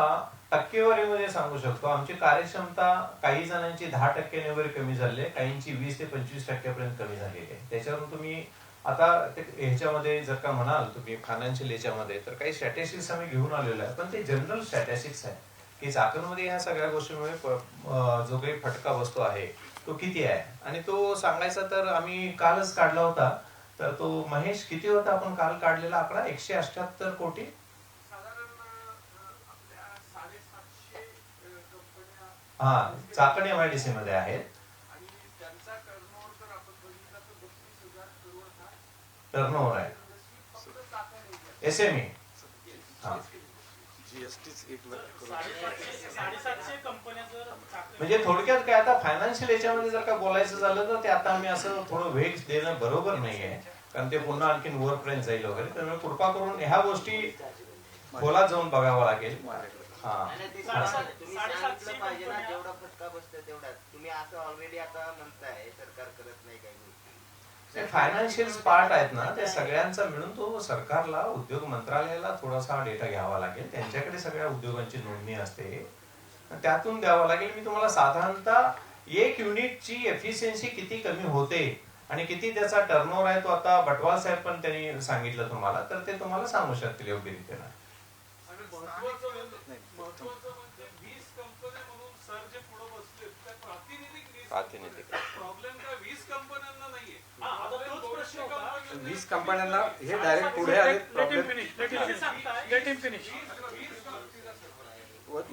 टक्केवारीमध्ये सांगू शकतो. आमची कार्यक्षमता काही जणांची 10% वगैरे कमी झाली आहे, काहींची 20 ते 25% कमी झालेली आहे. त्याच्यावरून तुम्ही आता ह्याच्यामध्ये जर का म्हणाल तुम्ही फायनान्शियल याच्यामध्ये तर काही स्टॅटिस्टिक्स आम्ही घेऊन आलेलो आहे, पण ते जनरल स्टॅटिस्टिक्स आहे की चाकणमध्ये ह्या सगळ्या गोष्टींमुळे जो काही फटका बसतो आहे तो किती आहे. आणि तो सांगायचा तर आम्ही कालच काढला होता. तर तो महेश किती होता आपण काल काढलेला आकडा? 178 कोटी. हा, चाकण MIDC मध्ये आहेत. टर्नओव्हर आहे SME. म्हणजे थोडक्यात काय आता फायनान्शियल याच्यामध्ये जर का बोलायचं झालं तर ते आता आम्ही असं थोडं वेग देणं बरोबर नाहीये, कारण ते पुन्हा आणखीन वरपर्यंत जाईल वगैरे. त्यामुळे कृपा करून ह्या गोष्टी खोलात जाऊन बघावं लागेल. तुम्ही सांगितलं पाहिजे ना जेवढा फटका बसतो तेवढा. तुम्ही असं ऑलरेडी आता म्हणताय सरकार करत नाही काही गोष्टी. फायनान्शियल पार्ट आहेत ना त्या सगळ्यांचा मिळून तो सरकारला उद्योग मंत्रालयाला थोडासा डेटा घ्यावा लागेल. त्यांच्याकडे सगळ्या उद्योगांची नोंदणी असते, त्यातून द्यावं लागेल. मी तुम्हाला साधारणतः एक युनिटची एफिशियन्सी किती कमी होते आणि किती त्याचा टर्नओव्हर आहे तो आता बटवाल साहेब पण त्यांनी सांगितलं तुम्हाला, तर ते तुम्हाला सांगू शकतील योग्य रीतीने. प्रॉब्लेम काय 20 कंपन्यांना नाहीये. 20 कंपन्यांना हे डायरेक्ट पुढे आले. Let him finish.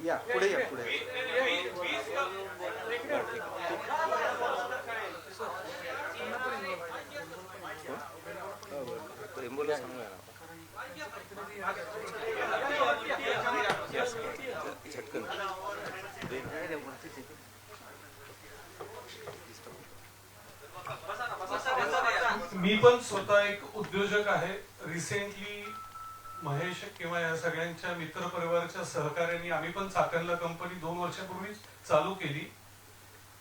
या पुढे या पुढे. मी पण स्वतः एक उद्योजक आहे. रिसेंटली महेश किंवा या सगळ्यांच्या मित्र परिवाराच्या सहकार्याने आम्ही पण चाकणला कंपनी 2 वर्षापूर्वी चालू केली.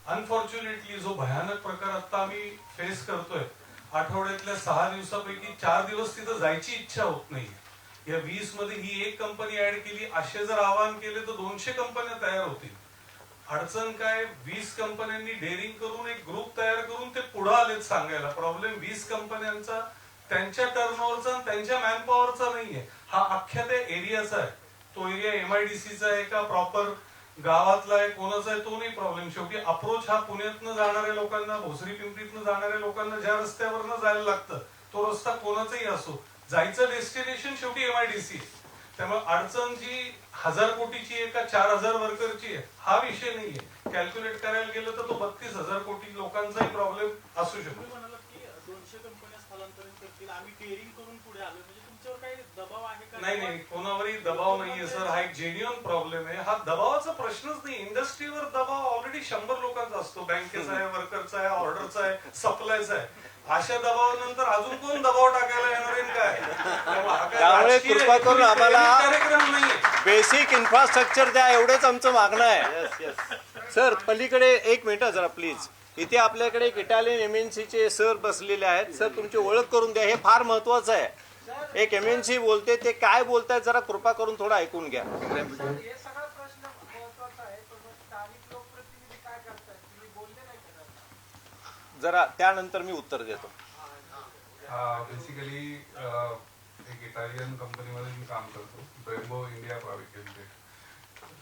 अनफॉर्च्युनेटली जो भयानक प्रकार आता आम्ही फेस करतोय, आठवड्यातल्या 6 दिवसापैकी 4 दिवस तिथं जायची इच्छा होत नाही. या 20 मध्ये ही एक कंपनी ऍड केली, असे जर आवाहन केले तर 200 कंपन्या तयार होतील. अडचण काय, 20 कंपन्यांनी डेअरिंग करून एक ग्रुप तयार करून ते पुढे आलेत सांगायला. प्रॉब्लेम 20 कंपन्यांचा त्यांच्या टर्नओव्हरचा आणि त्यांच्या मॅनपॉवरचा नाहीये, हा अख्ख्या त्या एरियाचा आहे. तो एरिया MIDCचा आहे का प्रॉपर गावातला आहे कोणाचा आहे तो नाही प्रॉब्लेम. शेवटी अप्रोच हा पुण्यातनं जाणाऱ्या लोकांना, भोसरी पिंपरीतनं जाणाऱ्या लोकांना ज्या रस्त्यावरनं जायला लागतं तो रस्ता कोणाचाही असो, जायचं डेस्टिनेशन शेवटी MIDC. त्यामुळे अडचण जी 1000 कोटीची आहे का 4000 वर्करची आहे हा विषय नाहीये. कॅल्क्युलेट करायला गेलं तर तो 32,000 कोटी लोकांचाही प्रॉब्लेम असू शकतो. 200 कंपन्या स्थलांतरित करतील, आम्ही डेअरिंग करून पुढे आलो, म्हणजे तुमच्यावर काही दबाव आहे का? नाही, कोणावरही दबाव नाहीये सर. हा एक जेन्युअन प्रॉब्लेम आहे. हा दबावाचा प्रश्नच नाही. इंडस्ट्रीवर दबाव ऑलरेडी 100 लोकांचा असतो. बँकेचा आहे, वर्करचा आहे, ऑर्डरचा आहे, सप्लायचा आहे. अशा दबावानंतर अजून कोण दबाव टाकायला येणार आहे काय? त्यामुळे कृपा करून आम्हाला कार्यक्रम नाही. बेसिक इन्फ्रास्ट्रक्चर द्या एवढेच आमचं मागणं आहे. सर पलीकडे 1 मिनिट जरा प्लीज. इथे आपल्याकडे एक इटालियन MNCचे सर बसलेले आहेत. सर तुमची ओळख करून द्या, हे फार महत्वाचं आहे. एक MNC बोलते, ते काय बोलतायत जरा कृपा करून थोडं ऐकून घ्या. हे सगळा प्रश्न महत्वाचा आहे, पण स्थानिक लोकप्रतिनिधी काय करतात तुम्ही बोलले नाही का? जरा त्यानंतर मी उत्तर देतो. बेसिकली एक इटालियन कंपनीमध्ये मी काम करतो, ब्रेम्बो इंडिया प्रायव्हेट लिमिटेड.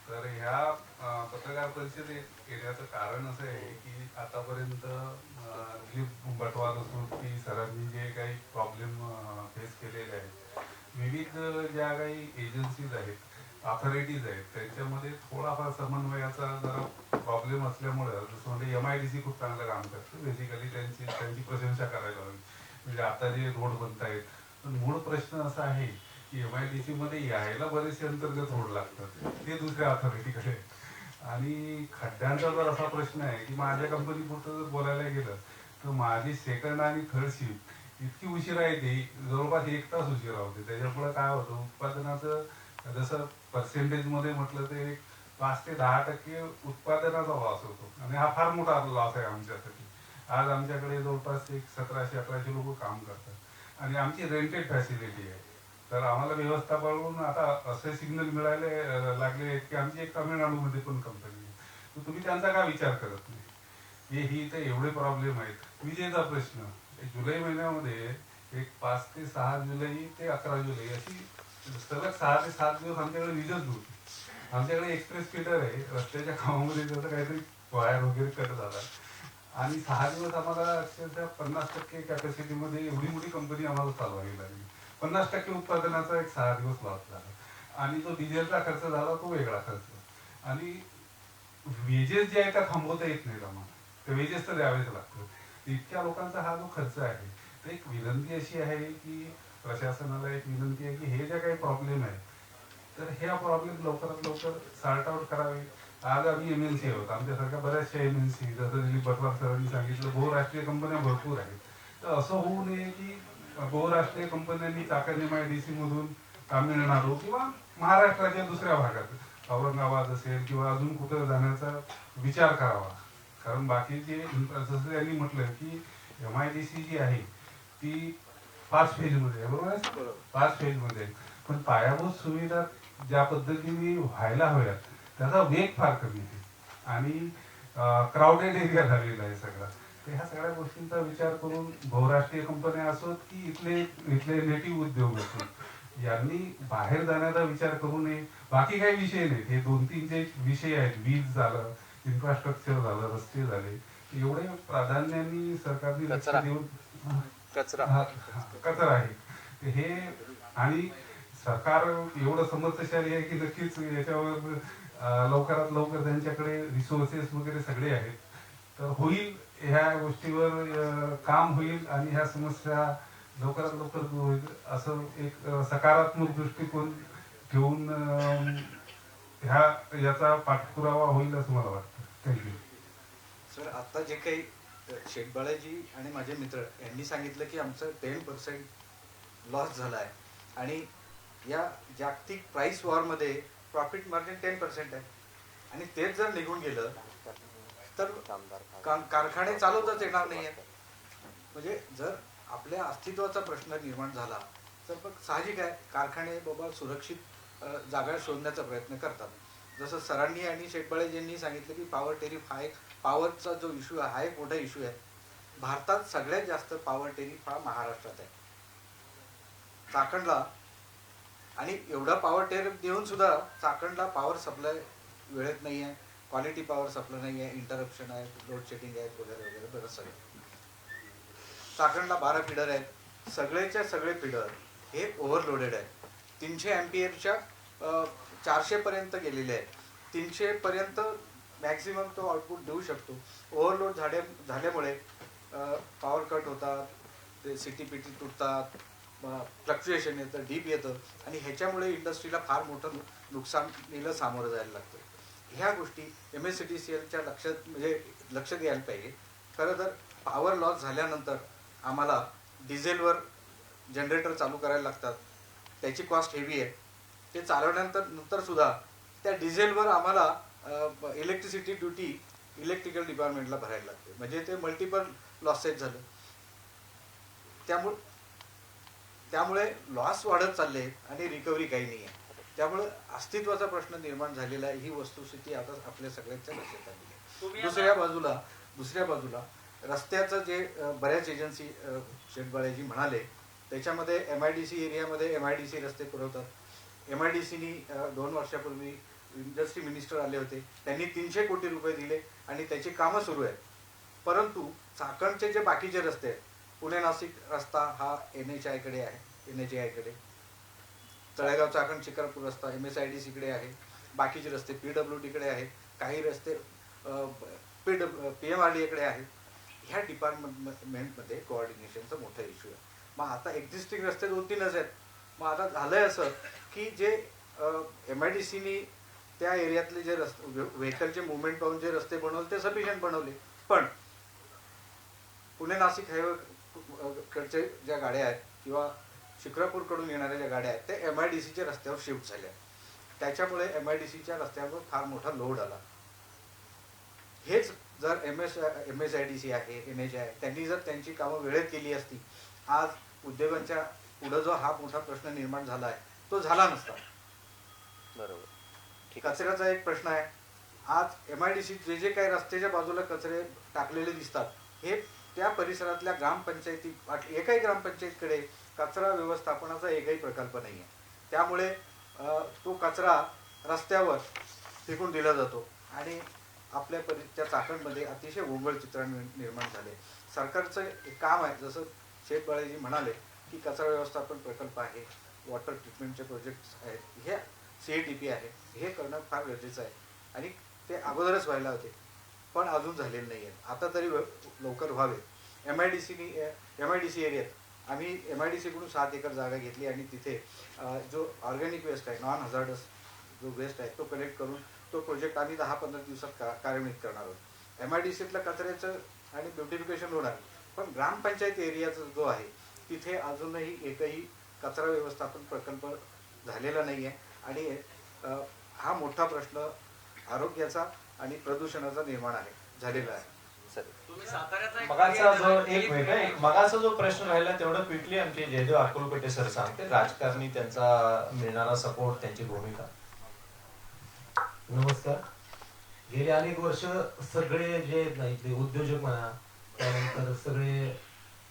तर ह्या पत्रकार परिषदेत येण्याचं कारण असं आहे की आतापर्यंत दिलीप बटवाल असो की सरांनी जे काही प्रॉब्लेम फेस केलेले आहेत, विविध ज्या काही एजन्सीज आहेत, अथॉरिटीज आहेत, त्यांच्यामध्ये थोडाफार समन्वयाचा जरा प्रॉब्लेम असल्यामुळे जसं म्हणजे MIDC खूप चांगलं काम करतं. बेसिकली त्यांची प्रशंसा करायला हवी. म्हणजे आता जे रोड बनत आहेत, पण मूळ प्रश्न असा आहे की MIDC मध्ये यायला बरेचसे अंतर्गत रोड लागतात, ते दुसऱ्या अथॉरिटीकडे. आणि खड्ड्यांचा जर असा प्रश्न आहे की माझ्या कंपनीपुरतं जर बोलायला गेलं तर माझी सेकंड आणि थर्ड शिफ्ट इतकी उशिरा येते, जवळपास 1 तास उशिरा होते. त्याच्यामुळे काय होतं, उत्पादनाचं जसं पर्सेंटेजमध्ये म्हटलं तर 5 ते 10% उत्पादनाचा लॉस होतो आणि हा फार मोठा लॉस आहे आमच्यासाठी. आज आमच्याकडे जवळपास 1700-1800 लोक काम करतात आणि आमची रेंटेड फॅसिलिटी आहे. तर आम्हाला व्यवस्थापन आता असे सिग्नल मिळायला लागले आहेत की आमची एक तामिळनाडूमध्ये पण कंपनी आहे, तर तुम्ही त्यांचा का विचार करत नाही? ही तर एवढे प्रॉब्लेम आहेत. विजेचा प्रश्न, जुलै महिन्यामध्ये एक 5 ते 6 जुलै ते 11 जुलै अशी सलग 6 ते 7 दिवस आमच्याकडे विजच नव्हती. आमच्याकडे एक्सप्रेस फीडर आहे, रस्त्याच्या कामामध्ये त्याचं काहीतरी वायर वगैरे कट झाला आणि 6 दिवस आम्हाला अक्षरशः 50% कॅपॅसिटीमध्ये एवढी मोठी कंपनी आम्हाला चालवावी लागली. 50% उत्पादनाचा एक 6 दिवस लॉस झाला आणि जो डिझेलचा खर्च झाला तो वेगळा खर्च. आणि वेजेस जे आहे त्या थांबवता येत नाहीत आम्हाला, ते वेजेस तर द्यावेच लागतात. इतक्या लोकांचा हा जो खर्च आहे, तर एक विनंती अशी आहे की प्रशासनाला एक विनंती आहे की हे जे काही प्रॉब्लेम आहे तर हे प्रॉब्लेम लवकरात लवकर सॉर्ट आउट करावे. आज आम्ही MNC आहोत, आमच्यासारख्या बऱ्याचशा MNC, जसं दिलीप बटवार सरांनी सांगितलं, बहुराष्ट्रीय कंपन्या भरपूर आहेत. तर असं होऊ नये की बहुराष्ट्रीय कंपन्यांनी चाकण MIDC मधून तामिळनाडू किंवा महाराष्ट्राच्या दुसऱ्या भागात औरंगाबाद असेल किंवा अजून कुठं जाण्याचा विचार करावा. कारण बाकीचे जसं त्यांनी म्हटलं की MIDC जी आहे ती 5 फेजमध्ये आहे, बरोबर आहे? 5 फेजमध्ये आहे, पण पायाभूत सुविधा ज्या पद्धतीने व्हायला हव्यात त्याचा वेग फार कमी आहे आणि क्राऊडेड एरिया झालेला आहे सगळा. तर ह्या सगळ्या गोष्टींचा विचार करून बहुराष्ट्रीय कंपन्या असोत की इथले नेटिव्ह उद्योग असोत, यांनी बाहेर जाण्याचा विचार करू नये. बाकी काही विषय नाहीत, हे 2-3 जे विषय आहेत, वीज झालं, इन्फ्रास्ट्रक्चर झालं, रस्ते झाले, एवढे प्राधान्याने सरकारने लक्ष देऊन कचरा आहे हे. आणि सरकार एवढं समर्थशाली आहे की नक्कीच याच्यावर लवकरात लवकर त्यांच्याकडे रिसोर्सेस वगैरे सगळे आहेत, तर होईल, ह्या गोष्टीवर काम होईल आणि ह्या समस्या लवकरात लवकर दूर होईल असं एक सकारात्मक दृष्टिकोन ठेवून याचा पाठपुरावा होईल असं मला वाटतं. Thank you sir. आता जे काही शेखबाळाजी आणि माझे मित्र यांनी सांगितलं की आमचं 10% लॉस झाला आहे आणि या जागतिक प्राइस वॉरमध्ये प्रॉफिट मार्जिन 10% आहे आणि तेच जर निघून गेलं तर कारखाने चालवताच येणार नाही आहेत. म्हणजे जर आपल्या अस्तित्वाचा प्रश्न निर्माण झाला तर मग साहजिक आहे कारखाने बाबा सुरक्षित जागा शोधण्याचा प्रयत्न करतात. जसं सरांनी आणि शेखबाळेजींनी सांगितलं की पॉवर टेरिफ हा एक पॉवरचा जो इश्यू आहे हा एक मोठा इश्यू आहे. भारतात सगळ्यात जास्त पॉवर टेरिफ हा महाराष्ट्रात आहे, चाकणला. आणि एवढा पॉवर टेरिफ देऊन सुद्धा चाकणला पॉवर सप्लाय वेळेत नाही आहे, क्वालिटी पॉवर सप्लाय नाही आहे, इंटरप्शन आहे, लोड शेडिंग आहेत वगैरे वगैरे बरंच सगळं. चाकणला 12 फीडर आहेत, सगळेच्या सगळे फीडर हे ओव्हरलोडेड आहेत. 300 अँपियरच्या 400 पर्यंत गेलेले आहेत. 300 पर्यंत मॅक्झिमम तो आउटपुट देऊ शकतो. ओव्हरलोड झाल्यामुळे पॉवर कट होतात, ते CTPT तुटतात, फ्लक्च्युएशन येतं, डीप येतं आणि ह्याच्यामुळे इंडस्ट्रीला फार मोठं नुकसानीला सामोरं जायला लागतं. ह्या गोष्टी MSCDCLच्या लक्ष द्यायला पाहिजे. खरं तर पॉवर लॉस झाल्यानंतर आम्हाला डिझेलवर जनरेटर चालू करायला लागतात, त्याची कॉस्ट हेवी आहे. ते चालवल्यानंतर सुद्धा त्या डिझेलवर आम्हाला इलेक्ट्रिसिटी ड्युटी इलेक्ट्रिकल डिपार्टमेंटला भरायला लागते. म्हणजे ते मल्टिपल लॉसेस झालं. त्यामुळे लॉस वाढत चालले आणि रिकव्हरी काही नाही आहे. त्यामुळे अस्तित्वाचा प्रश्न निर्माण झालेला आहे. ही वस्तुस्थिती आता आपल्या सगळ्यांच्या लक्षात आली आहे. दुसऱ्या बाजूला रस्त्याचं जे बऱ्याच एजन्सी शेटबाळेजी म्हणाले त्याच्यामध्ये MIDC एरियामध्ये MIDC रस्ते पुरवतात. MIDCनी 2 वर्षापूर्वी इंडस्ट्री मिनिस्टर आले होते, त्यांनी 300 कोटी रुपये दिले आणि त्याची कामं सुरू आहेत. परंतु चाकणचे जे बाकीचे रस्ते आहेत, पुणे नाशिक रस्ता हा NHI कडे आहे, NHAI कडे, तळेगाव चाकण चिखलपूर रस्ता MSIDC कडे आहे, बाकीचे रस्ते PWD कडे आहेत, काही रस्ते PMRDA कडे आहेत. ह्या डिपार्टमेंटमध्ये कोऑर्डिनेशनचा मोठा इश्यू आहे. मग आता एक्झिस्टिंग रस्ते 2-3च आहेत. मग आता झालंय असं की जे MIDCनी त्या एरियातले जे रस्ते व्हेकलचे मुवमेंट पाहून जे रस्ते बनवले ते सफिशियंट बनवले, पण पुणे नाशिक हायवे कडचे ज्या गाड्या आहेत किंवा शिक्रापूरकडून येणाऱ्या ज्या गाड्या आहेत ते MIDCच्या रस्त्यावर शिफ्ट झाल्या. त्याच्यामुळे MIDCच्या रस्त्यावर फार मोठा लोड आला. हेच जर MSIDC आहे, NHAI त्यांनी जर त्यांची कामं वेळेत केली असती, आज उद्योगांच्या पुढे जो हा मोठा प्रश्न निर्माण झाला आहे तो झाला नसता. बरोबर. कचऱ्याचा एक प्रश्न आहे. आज MIDC जे काही रस्त्याच्या बाजूला कचरे टाकलेले दिसतात हे त्या परिसरातल्या ग्रामपंचायती, एकही ग्रामपंचायतीकडे कचरा व्यवस्थापनाचा एकही प्रकल्प नाही आहे. त्यामुळे तो कचरा रस्त्यावर फेकून दिला जातो आणि आपल्या त्या चाकणमध्ये अतिशय ओघळ चित्र निर्माण झाले. सरकारचं एक काम आहे, जसं शेटबाळेजी म्हणाले की कचरा व्यवस्थापन प्रकल्प आहे, वॉटर ट्रीटमेंटचे प्रोजेक्ट्स आहेत, हे CATP आहे, हे करणं फार गरजेचं आहे आणि ते अगोदरच व्हायला होते पण अजून झालेले नाही आहेत. आता तरी लवकर व्हावे. MIDC एरियात आम्ही MIDCकडून 7 एकर जागा घेतली आणि तिथे जो ऑर्गॅनिक वेस्ट आहे, नॉन हजार्डस जो वेस्ट आहे तो कलेक्ट करून तो प्रोजेक्ट आम्ही 10-15 दिवसात कार्यान्वित करणार आहोत. MIDCतल्या कचऱ्याचं आणि ब्युटिफिकेशन होणार, पण ग्रामपंचायत एरियाचा जो आहे तिथे अजूनही एकही कचरा व्यवस्थापन प्रकल्प झालेला नाही आहे आणि हा मोठा प्रश्न आरोग्याचा आणि प्रदूषणाचा निर्माण झालेला आहे. मगाचा जो प्रश्न राहिला तेवढं क्विकली आमचे जयदेव अक्कलकोटे सर सांगते, राजकारणी त्यांचा मिळणारा सपोर्ट, त्यांची भूमिका. नमस्कार. गेली अनेक वर्ष सगळे जे इथले उद्योजक म्हणा, त्यानंतर सगळे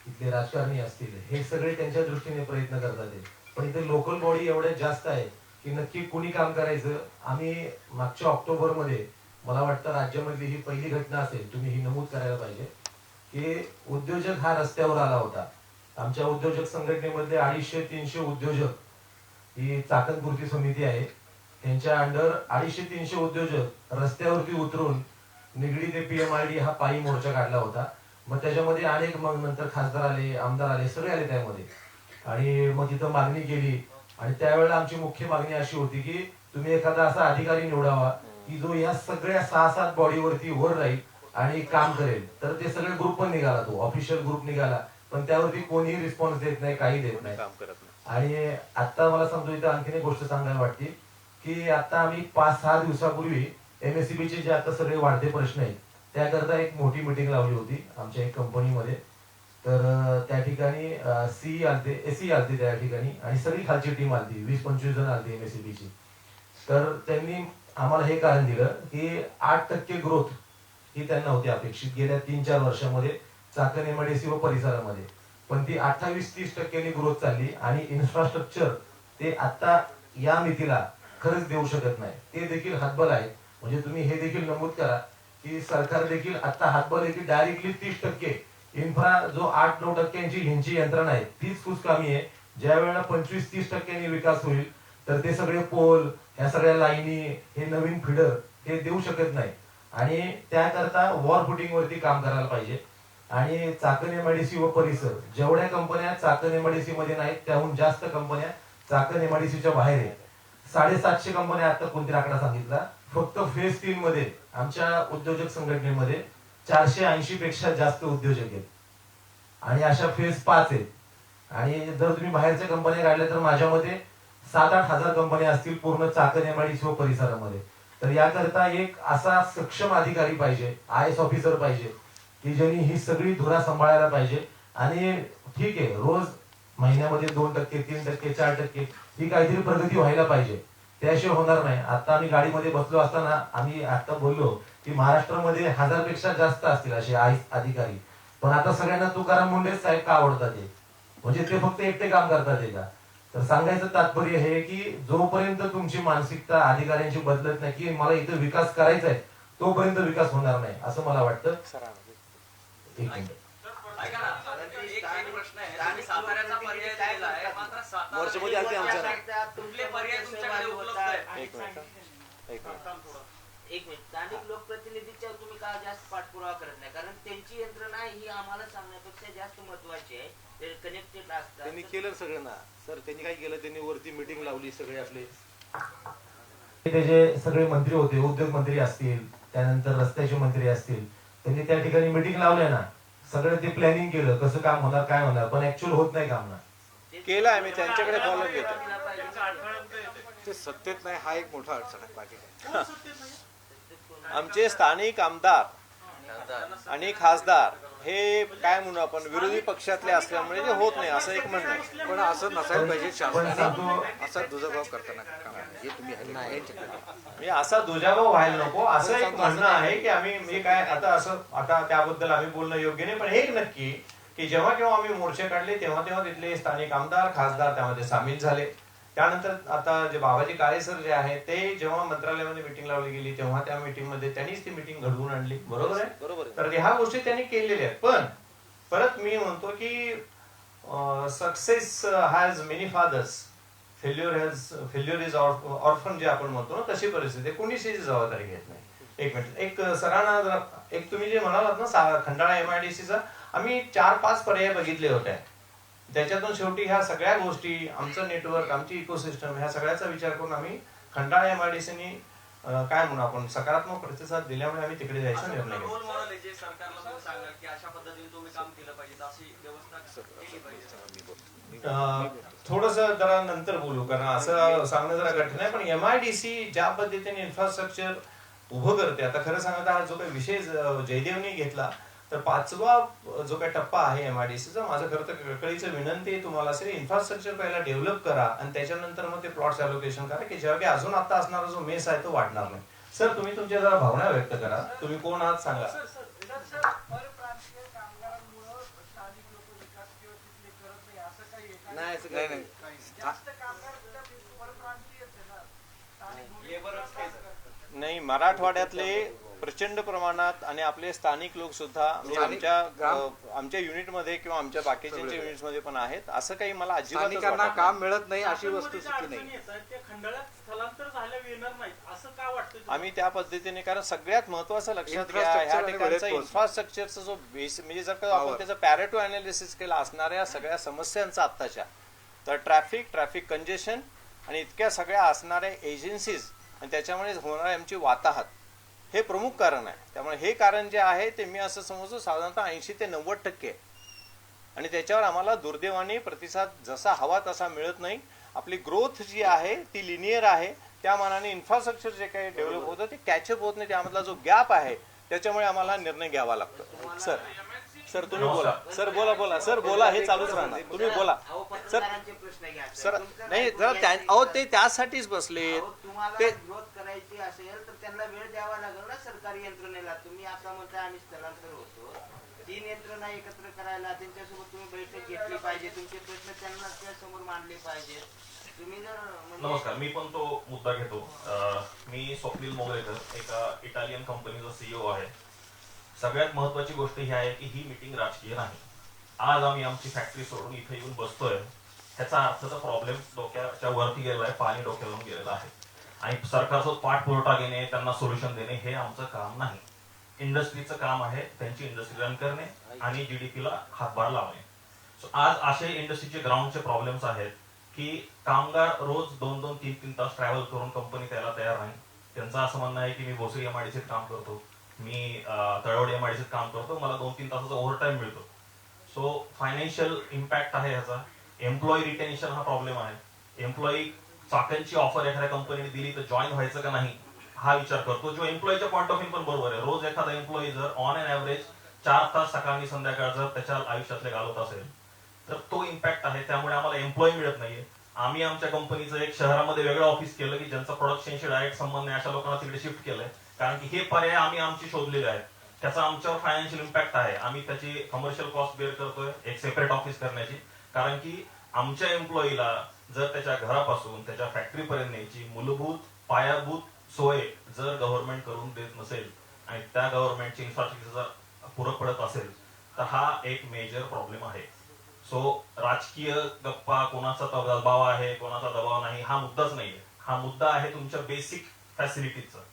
इथले राजकारणी असतील, हे सगळे त्यांच्या दृष्टीने प्रयत्न करतात. पण इथे लोकल बॉडी एवढ्या जास्त आहे की नक्की कुणी काम करायचं. आम्ही मागच्या ऑक्टोबरमध्ये, मला वाटतं राज्यामधली ही पहिली घटना असेल, तुम्ही ही नमूद करायला पाहिजे, की उद्योजक हा रस्त्यावर आला होता. आमच्या उद्योजक संघटनेमध्ये 250-300 उद्योजक ही चाकणपूर्ती समिती आहे, त्यांच्या अंडर 250-300 उद्योजक रस्त्यावरती उतरून निगडी ते PMRD हा पायी मोर्चा काढला होता. मग त्याच्यामध्ये अनेक, मग नंतर खासदार आले, आमदार आले, सगळे आले त्यामध्ये, आणि मग तिथं मागणी केली. आणि त्यावेळेला आमची मुख्य मागणी अशी होती की तुम्ही एखादा असा अधिकारी निवडावा की जो या सगळ्या 6-7 बॉडीवरती वर राहील आणि काम करेल. तर ते सगळे ग्रुप पण निघाला, तो ऑफिशियल ग्रुप निघाला, पण त्यावरती कोणीही रिस्पॉन्स देत नाही, काही देत नाही. आणि आता मला समजू इथं आणखीन एक गोष्ट सांगायला वाटते की आता आम्ही 5-6 दिवसापूर्वी MSCBचे जे आता सगळे वाढते प्रश्न आहेत त्याकरता एक मोठी मीटिंग लावली होती आमच्या एक कंपनीमध्ये. तर त्या ठिकाणी SE आलते त्या ठिकाणी आणि सगळी खालची टीम आलती, 20-25 जण आलते MSCBची. तर त्यांनी आम्हाला हे कारण दिलं की 8% ग्रोथ ही त्यांना होती अपेक्षित गेल्या 3-4 वर्षामध्ये चाकण MIDC व परिसरामध्ये, पण ती 28-30% ग्रोथ चालली आणि इन्फ्रास्ट्रक्चर ते आता या मितीला खरंच देऊ शकत नाही. ते देखील हातबल आहे. म्हणजे तुम्ही हे देखील नमूद करा की सरकार देखील आता हातबल आहे की डायरेक्टली 30% इन्फ्रा जो 8-9% ह्यांची यंत्रणा आहे तीच कुचकामी आहे. ज्या वेळेला 25-30% विकास होईल तर ते सगळे पोल, ह्या सगळ्या लाईनी, हे नवीन फिडर हे देऊ शकत नाही आणि त्याकरता वॉर फुटिंग वरती काम करायला पाहिजे. आणि चाकण MIDC व परिसर जेवढ्या कंपन्या चाकण MIDC मध्ये नाहीत त्याहून जास्त कंपन्या चाकण MIDCच्या बाहेर आहेत. 750 कंपन्या आता कोणती आकडा सांगितला, फक्त फेज 3 मध्ये आमच्या उद्योजक संघटनेमध्ये 480 पेक्षा जास्त उद्योजक आहेत आणि अशा फेज 5 आहेत. आणि जर तुम्ही बाहेरच्या कंपन्या काढल्या तर माझ्या मते 7-8 हजार कंपन्या असतील पूर्ण चाकण MIDC व परिसरामध्ये. तर याकरता एक असा सक्षम अधिकारी पाहिजे, IS ऑफिसर पाहिजे की ज्यांनी ही सगळी धुरा सांभाळायला पाहिजे. आणि ठीक आहे, रोज महिन्यामध्ये 2%, 3%, 4% ही काहीतरी प्रगती व्हायला पाहिजे, त्याशिवाय होणार नाही. आता आम्ही गाडीमध्ये बसलो असताना आम्ही आता बोललो की महाराष्ट्रामध्ये 1000 पेक्षा जास्त असतील असे IS अधिकारी पण आता सगळ्यांना तुकाराम मुंडे साहेब का आवडतात ते, म्हणजे ते फक्त एकटे काम करतात ते का? तर सांगायचं तात्पर्य हे की जोपर्यंत तुमची मानसिकता अधिकाऱ्यांची बदलत नाही की मला इथं विकास करायचा आहे, तोपर्यंत विकास होणार नाही असं मला वाटतं. एक मिनिट. ऐका ना, एक प्रश्न आहे. आम्ही साताऱ्याचा पर्याय दिलेला आहे, मात्र सातारा वर्षामध्ये आलते आमच्या कुठले पर्याय तुमच्याकडे उपलब्ध आहेत? एक मिनिट, स्थानिक लोकप्रतिनिधीच्या तुम्ही का जास्त पाठपुरावा करत नाही? कारण त्यांची यंत्रणा ही आम्हाला सांगण्यापेक्षा जास्त महत्वाची आहे. ते कनेक्टेड असतात. त्यांनी केलं सगळं ना सर. त्यांनी काय केलं, त्यांनी वरती मीटिंग लावली सगळे आपले. ते जे सगळे मंत्री होते, उद्योग मंत्री असतील, त्यानंतर रस्त्याचे मंत्री असतील, त्यांनी त्या ठिकाणी मीटिंग लावल्या ना, सगळं ते प्लॅनिंग केलं कसं काम होणार काय होणार, पण ऍक्च्युअल होत नाही काम ना. केलं आहे मी त्यांच्याकडे फॉलो घेतो. ते सत्तेत नाही हा एक मोठा अडचण आहे, बाकी काय. आमचे स्थानिक आमदार आणि खासदार हे काय म्हणू आपण विरोधी पक्षातले असल्यामुळे ते होत नाही असं एक म्हणणं आहे. पण असं नसायला पाहिजे शासनाने. असा दुजाभाव करताना हे तुम्ही असा दुजाभाव व्हायला नको असं एक म्हणणं आहे की आम्ही मी काय आता त्याबद्दल आम्ही बोलणं योग्य नाही. पण एक नक्की की जेव्हा केव्हा आम्ही मोर्चे काढले तेव्हा तिथले स्थानिक आमदार खासदार त्यामध्ये सामील झाले. त्यानंतर आता जे बाबाजी काळे सर जे आहे ते जेव्हा मंत्रालयामध्ये मिटिंग लावली गेली तेव्हा त्या मिटिंग मध्ये त्यांनीच ती मिटिंग घडवून आणली. बरोबर आहे, बरोबर. तर ह्या गोष्टी त्यांनी केलेल्या आहेत. पण परत मी म्हणतो की success has many fathers, failure is orphan जे आपण म्हणतो ना, तशी परिस्थिती कोणीशी जबाबदारी घेत नाही. एक मिनिट, एक सरांना एक तुम्ही जे म्हणालात ना खंडाळा MIDCचा, आम्ही 4-5 पर्याय बघितले होते. त्याच्यातून शेवटी ह्या सगळ्या गोष्टी आमचं नेटवर्क आमची इकोसिस्टम ह्या सगळ्याचा विचार करून आम्ही खंडाळा MIDCनी काय म्हणू आपण सकारात्मक प्रतिसाद दिल्यामुळे आम्ही तिकडे जायचा निर्णय घेतला. थोडस जरा नंतर बोलू कारण असं सांगणं जरा कठीण आहे. पण MIDC ज्या पद्धतीने इन्फ्रास्ट्रक्चर उभं करते, आता खरं सांगता हा जो काही विषय जयदेवनी घेतला तर 5वा जो काही टप्पा आहे MIDCचा, माझं खरं तर कळकळीचं विनंती आहे तुम्हाला असेल इन्फ्रास्ट्रक्चर पहिला डेव्हलप करा आणि त्याच्यानंतर मग ते प्लॉट्स अलोकेशन करा की जेव्हा की अजून आता असणारा जो मेस आहे तो वाढणार नाही. सर तुम्ही तुमच्या जरा भावना व्यक्त करा. तुम्ही कोण आहात सांगा. नाही, मराठवाड्यातले प्रचंड प्रमाणात आणि आपले स्थानिक लोक सुद्धा म्हणजे आमच्या युनिटमध्ये किंवा आमच्या बाकीच्या युनिट्समध्ये पण आहेत. असं काही मला अजिबात काम मिळत नाही अशी वस्तुस्थिती नाही. आम्ही त्या पद्धतीने कारण सगळ्यात महत्वाचं लक्षात घ्या ह्या ठिकाणचा इन्फ्रास्ट्रक्चरचा जो बेस म्हणजे जर का आपण त्याचा पॅरेटो अनालिसिस केला असणाऱ्या सगळ्या समस्यांचा आत्ताच्या तर ट्रॅफिक कंजेशन आणि इतक्या सगळ्या असणाऱ्या एजन्सीज आणि त्याच्यामुळे होणारी आमची वाताहत हे प्रमुख कारण आहे. त्यामुळे हे कारण जे आहे ते मी असं समजतो साधारणतः 80 ते 90% आणि त्याच्यावर आम्हाला दुर्दैवाने प्रतिसाद जसा हवा तसा मिळत नाही. आपली ग्रोथ जी आहे ती लिनियर आहे, त्या मानाने इन्फ्रास्ट्रक्चर जे काही डेव्हलप होतं ते कॅचअप होत नाही. त्यामधला जो गॅप आहे त्याच्यामुळे आम्हाला निर्णय घ्यावा लागतो. सर तुम्ही बोला. सर बोला. सर बोला, हे चालूच राहणार. तुम्ही बोला. सर नाही जरा ते त्यासाठीच बसले. ते ग्रोथ करायची असेल तर त्यांना वेळ द्यावा लागेल ना सरकारी यंत्रणेला. तुम्ही आता म्हणता आम्ही स्थलांतर होतो, 3 यंत्रणा एकत्र करायला त्यांच्यासोबत तुम्ही बैठक घेतली पाहिजे, तुमचे प्रश्न त्यांना समोर मांडले पाहिजे. तुम्ही जर नमस्कार, मी पण तो मुद्दा घेतो. मी स्वप्नील मोगरेकर एका इटालियन कंपनीचा CEO आहे. सगळ्यात महत्वाची गोष्ट ही आहे की ही मीटिंग राजकीय नाही. आज आम्ही आमची फॅक्टरी सोडून इथे येऊन बसतोय ह्याचा अर्थाचा प्रॉब्लेम डोक्याच्या वरती गेलेला आहे, पाणी डोक्यावरून गेलेलं आहे आणि सरकारचा पाठपुरवठा घेणे त्यांना सोल्युशन देणे हे आमचं काम नाही. इंडस्ट्रीचं काम आहे त्यांची इंडस्ट्री रन करणे आणि GDP ला हातभार लावणे. आज असे इंडस्ट्रीचे ग्राउंडचे प्रॉब्लेम्स आहेत की कामगार रोज 2-3 तास ट्रॅव्हल करून कंपनी त्याला तयार नाही. त्यांचं असं म्हणणं आहे की मी भोसरी MIDCत काम करतो, मी तळवडे MIDCत काम करतो, मला 2-3 तासाचा ओव्हरटाईम मिळतो. सो फायनान्शियल इम्पॅक्ट आहे ह्याचा. एम्प्लॉई रिटेन्शन हा प्रॉब्लेम आहे. एम्प्लॉई चाकणची ऑफर एखाद्या कंपनीने दिली तर जॉईन व्हायचं का नाही हा विचार करतो, जो एम्प्लॉईच्या पॉईंट ऑफ व्ह्यू पण बरोबर आहे. रोज एखादा एम्प्लॉई जर ऑन एन ऍव्हरेज 4 तास सकाळी संध्याकाळ जर त्याच्या आयुष्यातले घालवत असेल तर तो इम्पॅक्ट आहे. त्यामुळे आम्हाला एम्प्लॉई मिळत नाहीये. आम्ही आमच्या कंपनीचं एक शहरामध्ये वेगळं ऑफिस केलं की ज्यांचा प्रोडक्शनशी डायरेक्ट संबंध नाही अशा लोकांना तिकडे शिफ्ट केलंय, कारण की हे पर्याय आम्ही आमची शोधलेले आहेत. त्याचा आमच्यावर फायनान्शियल इम्पॅक्ट आहे. आम्ही त्याची कमर्शियल कॉस्ट बेअर करतोय एक सेपरेट ऑफिस करण्याची, कारण की आमच्या एम्प्लॉईला जर त्याच्या घरापासून त्याच्या फॅक्टरीपर्यंत न्यायची मूलभूत पायाभूत सोय जर गव्हर्नमेंट करून देत नसेल आणि त्या गव्हर्नमेंटची इन्फ्रास्ट्रक्चर जर पुरं पडत असेल तर हा एक मेजर प्रॉब्लेम आहे. सो राजकीय गप्पा, कोणाचा दबाव आहे कोणाचा दबाव नाही, हा मुद्दाच नाहीये. हा मुद्दा आहे तुमच्या बेसिक फॅसिलिटीजचा.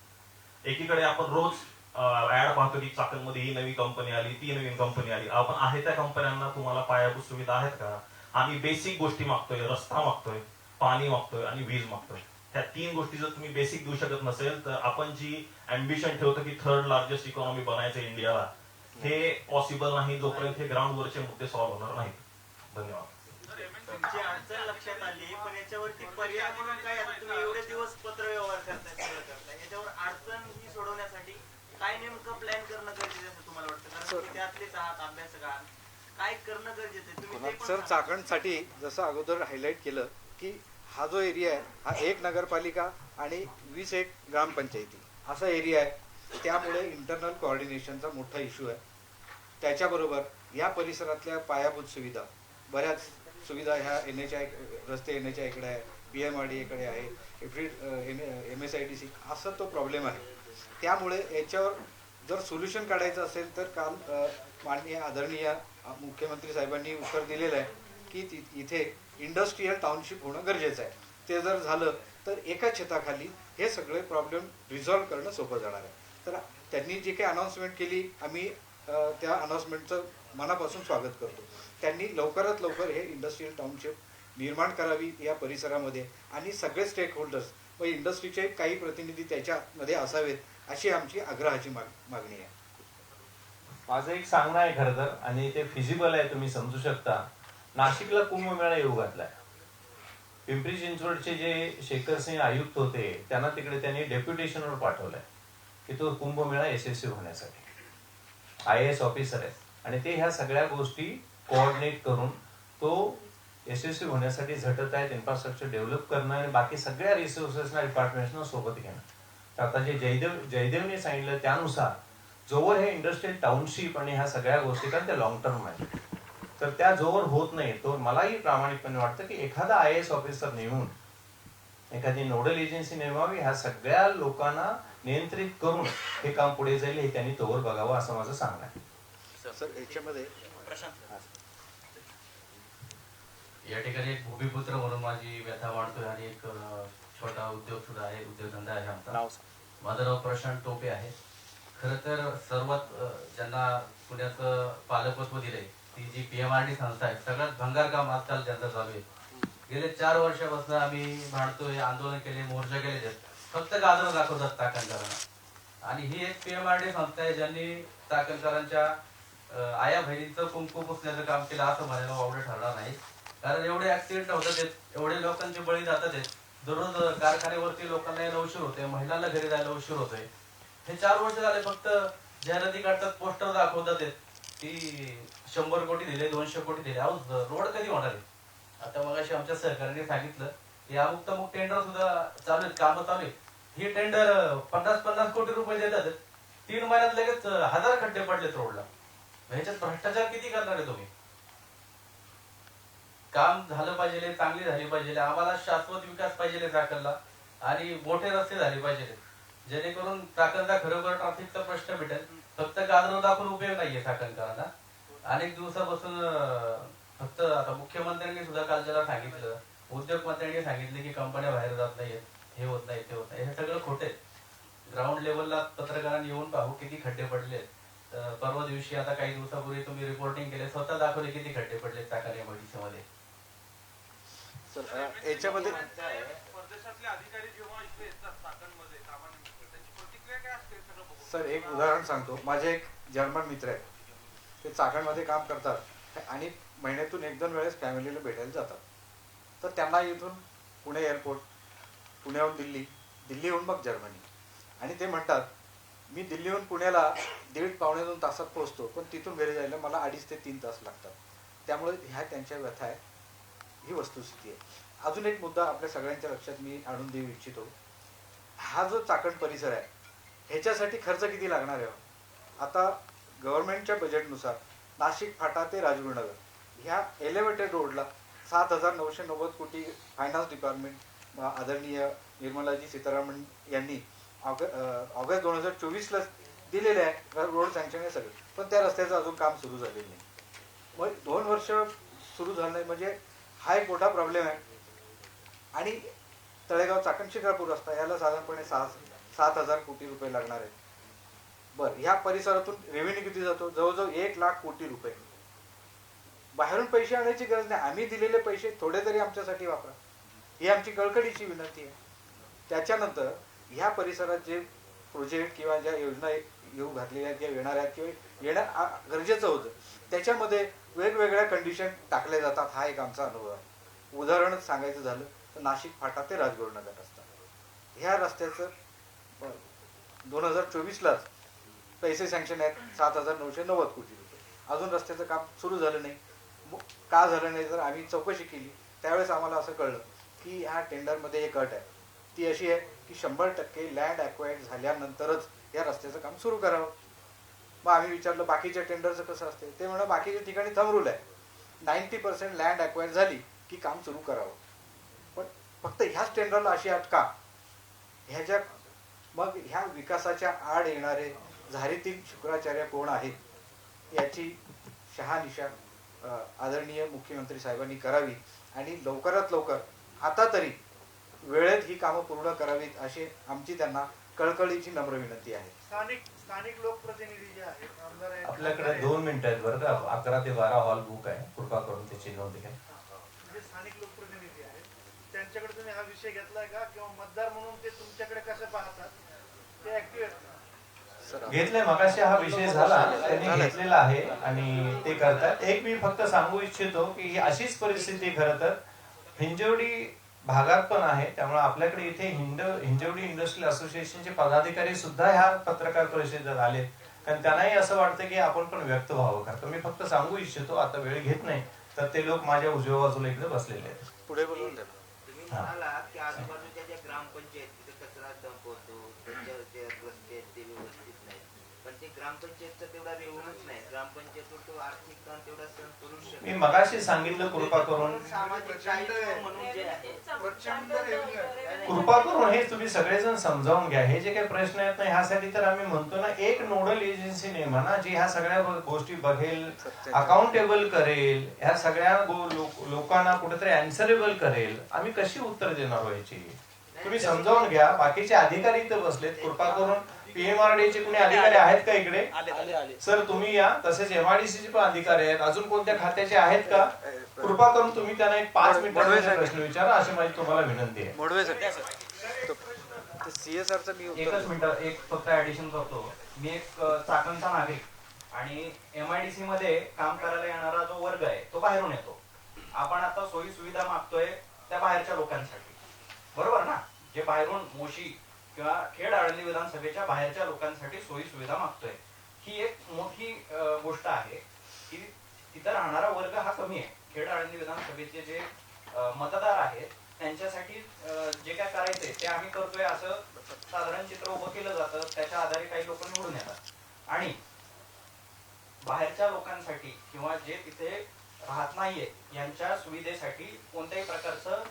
एकीकडे आपण रोज ऍड पाहतो की चाकणमध्ये ही नवी कंपनी आली, ती नवीन कंपनी आली. आपण आहे त्या कंपन्यांना तुम्हाला पायाभूत सुविधा आहेत का? आम्ही बेसिक गोष्टी मागतोय, रस्ता मागतोय, पाणी मागतोय आणि वीज मागतोय. ह्या 3 गोष्टी जर तुम्ही बेसिक देऊ शकत नसेल तर आपण जी अँबिशन ठेवतो की 3rd लार्जेस्ट इकॉनॉमी बनायचं इंडियाला, हे पॉसिबल नाही जोपर्यंत हे ग्राउंडवरचे मुद्दे सॉल्व्ह होणार नाहीत. धन्यवाद. तुमची अडचण लक्षात आली, पण याच्यावरती पर्याय म्हणून काय? आता तुम्ही एवढे दिवस पत्र व्यवहार करताय, सगळं करताय, याच्यावर अडचण ही सोडवण्यासाठी काय नेमकं प्लॅन करणं गरजेचं असं तुम्हाला वाटतं? कारण तुम्ही त्यातलेच आहात, अभ्यासक आहात, काय करणं गरजेचं आहे तुम्ही ते पण सर, सांगा. चाकणसाठी जसं अगोदर हायलाईट केलं की हा जो एरिया आहे हा 1 नगरपालिका आणि 21 ग्रामपंचायती असा एरिया आहे. त्यामुळे इंटरनल कोऑर्डिनेशनचा मोठा इश्यू आहे. त्याच्याबरोबर या परिसरातल्या पायाभूत सुविधा, बऱ्याच सुविधा ह्या NHI रस्ते NHI इकडे आहे, PMRD इकडे आहे, MSIDC असा तो प्रॉब्लेम आहे. त्यामुळे याच्यावर जर सोल्युशन काढायचं असेल तर काल माननीय आदरणीय मुख्यमंत्री साहेबांनी उत्तर दिलेलं आहे की इथे इंडस्ट्रीयल टाउनशिप होणं गरजेचं आहे. ते जर झालं तर एका छताखाली हे सगळे प्रॉब्लेम रिझॉल्व्ह करणं सोपं जाणार आहे. तर त्यांनी जी काही अनाऊन्समेंट केली, आम्ही त्या अनाऊन्समेंटचं मनापासून स्वागत करतो. त्यांनी लवकरात लवकर हे इंडस्ट्रीयल टाउनशिप निर्माण करावी या परिसरामध्ये आणि सगळे स्टेक होल्डर्स व इंडस्ट्रीचे काही प्रतिनिधी त्याच्यामध्ये असावेत अशी आमची आग्रहाची मागणी आहे. माझं एक सांगणं आहे खरं तर, आणि ते फिजिबल आहे, तुम्ही समजू शकता. नाशिकला कुंभमेळा येऊ घातलाय. पिंपरी चिंचवडचे जे शेखर सिंह आयुक्त होते त्यांना तिकडे त्यांनी डेप्युटेशनवर पाठवलंय की तो कुंभमेळा यशस्वी होण्यासाठी. IAS ऑफिसर आहेत आणि ते ह्या सगळ्या गोष्टी कोऑर्डिनेट करून तो यशस्वी होण्यासाठी झटत आहेत. इन्फ्रास्ट्रक्चर डेव्हलप करणं आणि बाकी सगळ्या रिसोर्सेसना डिपार्टमेंट्सना सोबत घेणं. तर आता जे जयदेवने सांगितलं त्यानुसार जोवर हे इंडस्ट्रियल टाउनशिप आणि ह्या सगळ्या गोष्टी, कारण त्या लॉंग टर्म आहेत, तर त्या जोवर होत नाही तो मलाही प्रामाणिकपणे वाटतं की एखादा IAS ऑफिसर नेमून एखादी नोडल एजन्सी नेमावी, ह्या सगळ्या लोकांना नियंत्रित करून हे काम पुढे जाईल हे त्यांनी तोवर बघावं असं माझं सांगणं आहे. सर, याच्यामध्ये या ठिकाणी एक भूमिपुत्र म्हणून माझी व्यथा मांडतोय आणि एक छोटा उद्योग सुद्धा आहे, उद्योगधंदा आहे आमचा. माझं नाव प्रशांत टोपे आहे. खरं तर सर्वात ज्यांना पुण्याचं पालकत्व दिलंय ती जी PMRD संस्था आहे, सगळ्यात भंगार काम आजकाल त्यांचं चालू आहे. गेले 4 वर्षापासून आम्ही भांडतोय, आंदोलन केले, मोर्चा केले, फक्त गाजर दाखवतात चाकणकरांना. आणि ही एक PMRD संस्था आहे ज्यांनी चाकणकरांच्या आया बहिणींचं कुंकू पुसण्याचं काम केलं असं म्हणायला वावडं ठरणार नाही. कारण एवढे ऍक्सिडेंट होतात आहेत, एवढे लोकांचे बळी जातात आहेत, दररोज कारखान्यावरती लोकांना यायला उशीर होतोय, महिलांना घरी जायला उशीर होतोय. हे 4 वर्ष झाले फक्त जाहिराती काढतात, पोस्टर दाखवतात की 100 कोटी दिले, 200 कोटी दिले. अहो, रोड कधी होणार आहे? आता मगाशी आमच्या सहकार्याने सांगितलं की अमुक तमुक टेंडर सुद्धा चालू आहेत, कामं चालू आहेत. ही टेंडर 50-50 कोटी रुपये देतात, 3 महिन्यात लगेच 1000 खड्डे पडलेत रोडला. ह्याच्यात भ्रष्टाचार किती करणार आहे तुम्ही? काम झालं पाहिजे, चांगली झाली पाहिजे, आम्हाला शाश्वत विकास पाहिजे चाकणला आणि मोठे रस्ते झाले पाहिजे जेणेकरून चाकणचा खरोखर ट्रॅफिकचा प्रश्न भेटेल. फक्त गाजर दाखवून उपयोग नाहीये चाकणकरांना. अनेक दिवसापासून फक्त आता मुख्यमंत्र्यांनी सुद्धा काल ज्याला सांगितलं, उद्योग मंत्र्यांनी सांगितले की कंपन्या बाहेर जात नाहीयेत, हे होत नाही ते होत नाही, हे सगळं खोटे. ग्राउंड लेवलला पत्रकारांनी येऊन पाहू किती खड्डे पडले. परवा दिवशी आता काही दिवसापूर्वी तुम्ही रिपोर्टिंग केले, स्वतः दाखवले किती खड्डे पडले चाकण MIDC मध्ये. याच्यामध्ये सर एक उदाहरण सांगतो. माझे एक जर्मन मित्र आहेत, ते चाकणमध्ये काम करतात आणि महिन्यातून 1-2 वेळेस फॅमिलीला भेटायला जातात. तर त्यांना इथून पुणे एअरपोर्ट, पुण्याहून दिल्ली, दिल्लीहून मग जर्मनी, आणि ते म्हणतात मी दिल्लीहून पुण्याला 1.5-2 तासात पोहोचतो, पण तिथून घरी जायला मला 2.5 ते 3 तास लागतात. त्यामुळे ह्या त्यांच्या व्यथा आहे, ही वस्तुस्थिती आहे. अजून एक मुद्दा आपल्या सगळ्यांच्या लक्षात मी आणून देऊ इच्छितो. हा जो चाकण परिसर आहे ह्याच्यासाठी खर्च किती लागणार आहे? आता गव्हर्नमेंटच्या बजेटनुसार नाशिक फाटा ते राजगुरुनगर ह्या एलिव्हेटेड रोडला 7,990 कोटी फायनान्स डिपार्टमेंट आदरणीय निर्मलाजी सीतारामन यांनी ऑगस्ट 2024ला दिलेले आहे. रोड सँक्शन आहे सगळे, पण त्या रस्त्याचं अजून काम सुरू झालेलं नाही. मग 2 वर्ष सुरू झालं नाही म्हणजे हा एक मोठा प्रॉब्लेम आहे. आणि तळेगाव चाकण शिक्रापूर रस्ता याला साधारणपणे 7,000 कोटी रुपये लागणार आहेत. बरं, ह्या परिसरातून रेव्हेन्यू किती जातो? जवळजवळ 1 लाख कोटी रुपये. बाहेरून पैसे आणायची गरज नाही, आम्ही दिलेले पैसे थोडे तरी आमच्यासाठी वापरा, ही आमची कळकळीची विनंती आहे. त्याच्यानंतर ह्या परिसरात जे प्रोजेक्ट किंवा ज्या योजना येऊ घातलेल्या किंवा येणार आहेत किंवा येणं गरजेचं होतं त्याच्यामध्ये वेगवेगळ्या कंडिशन टाकल्या जातात. हा एक आमचा अनुभव आहे. उदाहरण सांगायचं झालं तर नाशिक फाटा ते राजगुरुनगर रस्ता, ह्या रस्त्याचं 2024लाच पैसे सँक्शन आहेत 7,990 कोटी रुपये. अजून रस्त्याचं काम सुरू झालं नाही. का झालं नाही तर आम्ही चौकशी केली, त्यावेळेस आम्हाला असं कळलं की ह्या टेंडरमध्ये एक अट आहे, ती अशी आहे की 100% लँड ॲक्वायर्ड झाल्यानंतरच या रस्त्याचं काम सुरू करावं. मग आम्ही विचारलं बाकीच्या टेंडरचं कसं असते, ते म्हणा बाकीच्या ठिकाणी थंब रूल आहे, 90% लँड ॲक्वायर झाली की काम सुरू करावं. पण फक्त ह्याच टेंडरला अशी अट का? ह्याच्या मग ह्या विकासाच्या आड येणारे झारीतील शुक्राचार्य कोण आहेत याची शहानिशा आदरणीय मुख्यमंत्री साहेबांनी करावी आणि लवकरात लवकर आता तरी वेळेत ही कामं पूर्ण करावीत अशी आमची त्यांना कळकळीची नम्र विनंती आहे. स्थानिक लोकप्रतिनिधी जे आहेत आमदार आहेत, आपल्याकडे 2 मिनिटं आहेत बरं का. 11 ते 12 हॉल बुक आहे, कृपा करून त्याची नोंद घ्या. जे स्थानिक लोकप्रतिनिधी आहेत त्यांच्याकडे तुम्ही हा विषय घेतलाय का किंवा मतदार म्हणून ते तुमच्याकडे कसं पाहतात ते ऍक्टिव्ह आहेत? घेतलंय, मगाशी हा विषय झाला, त्यांनी घेतलेला आहे आणि ते करतात. एक मी फक्त सांगू इच्छितो की ही अशीच परिस्थिती खरं तर हिंजवडी भागात पण आहे. त्यामुळे आपल्याकडे इथे हिंजवडी इंडस्ट्रियल असोसिएशनचे पदाधिकारी सुद्धा ह्या पत्रकार परिषदेत आले, कारण त्यांनाही असं वाटतं की आपण पण व्यक्त व्हावं. करतो मी फक्त सांगू इच्छितो, आता वेळ घेत नाही, तर ते लोक माझ्या उजव्या बाजूला इकडे बसलेले आहेत. पुढे बोलून द्या. तुम्ही म्हणाला की आजूबाजूच्या ज्या ग्रामपंचायत तिथे कचरा डंप होतो, त्यांच्या जे रस्ते आहेत ते व्यवस्थित नाही, पण ते ग्रामपंचायतचा तेवढा रेव्हन्यूच नाही, ग्रामपंचायतवर तो आर्थिक ताण तेवढा सहन करू शकतो. मी मगाशी सांगितलं कृपा करून, सामाजिक दायित्व म्हणून जे आहे कृपा करून हे तुम्ही सगळेजण समजावून घ्या. हे जे काही प्रश्न आहेत ना, ह्यासाठी तर आम्ही म्हणतो ना, एक नोडल एजन्सी नेमा ना, जी ह्या सगळ्या गोष्टी बघेल, अकाउंटेबल करेल, ह्या सगळ्या लोकांना कुठेतरी अँसरेबल करेल. आम्ही कशी उत्तर देणार व्हायची? तुम्ही समजावून घ्या. बाकीचे अधिकारी इथं बसलेत, कृपा करून PMRD चे कुणी अधिकारी आहेत का इकडे? सर तुम्ही या. तसेच MRDC चे पण अधिकारी आहेत. अजून कोणत्या खात्याचे आहेत का? कृपा करून तुम्ही त्यांना एक 5 मिनिटांचा प्रश्न विचारा, अशी माझी तुम्हाला विनंती आहे. एकच मिनिट, एक फक्त ऍडिशन करतो. मी एक चाकणचा नागरिक आणि MIDC मध्ये काम करायला येणारा जो वर्ग आहे तो बाहेरून येतो. आपण आता सोयी सुविधा मागतोय त्या बाहेरच्या लोकांसाठी, बरोबर ना? जे बाहेरून मोशी किंवा खेड आळंदी विधानसभेच्या बाहेरच्या लोकांसाठी सोयी सुविधा मागतोय, ही एक मोठी गोष्ट आहे की तिथं राहणारा वर्ग हा कमी आहे. खेड आळंदी विधानसभेचे जे मतदार आहेत त्यांच्यासाठी जे काय करायचंय ते आम्ही करतोय असं साधारण चित्र उभं केलं जातं. त्याच्या आधारे काही लोक निवडून येतात आणि बाहेरच्या लोकांसाठी किंवा जे तिथे राहत नाहीये यांच्या सुविधेसाठी कोणत्याही प्रकारचं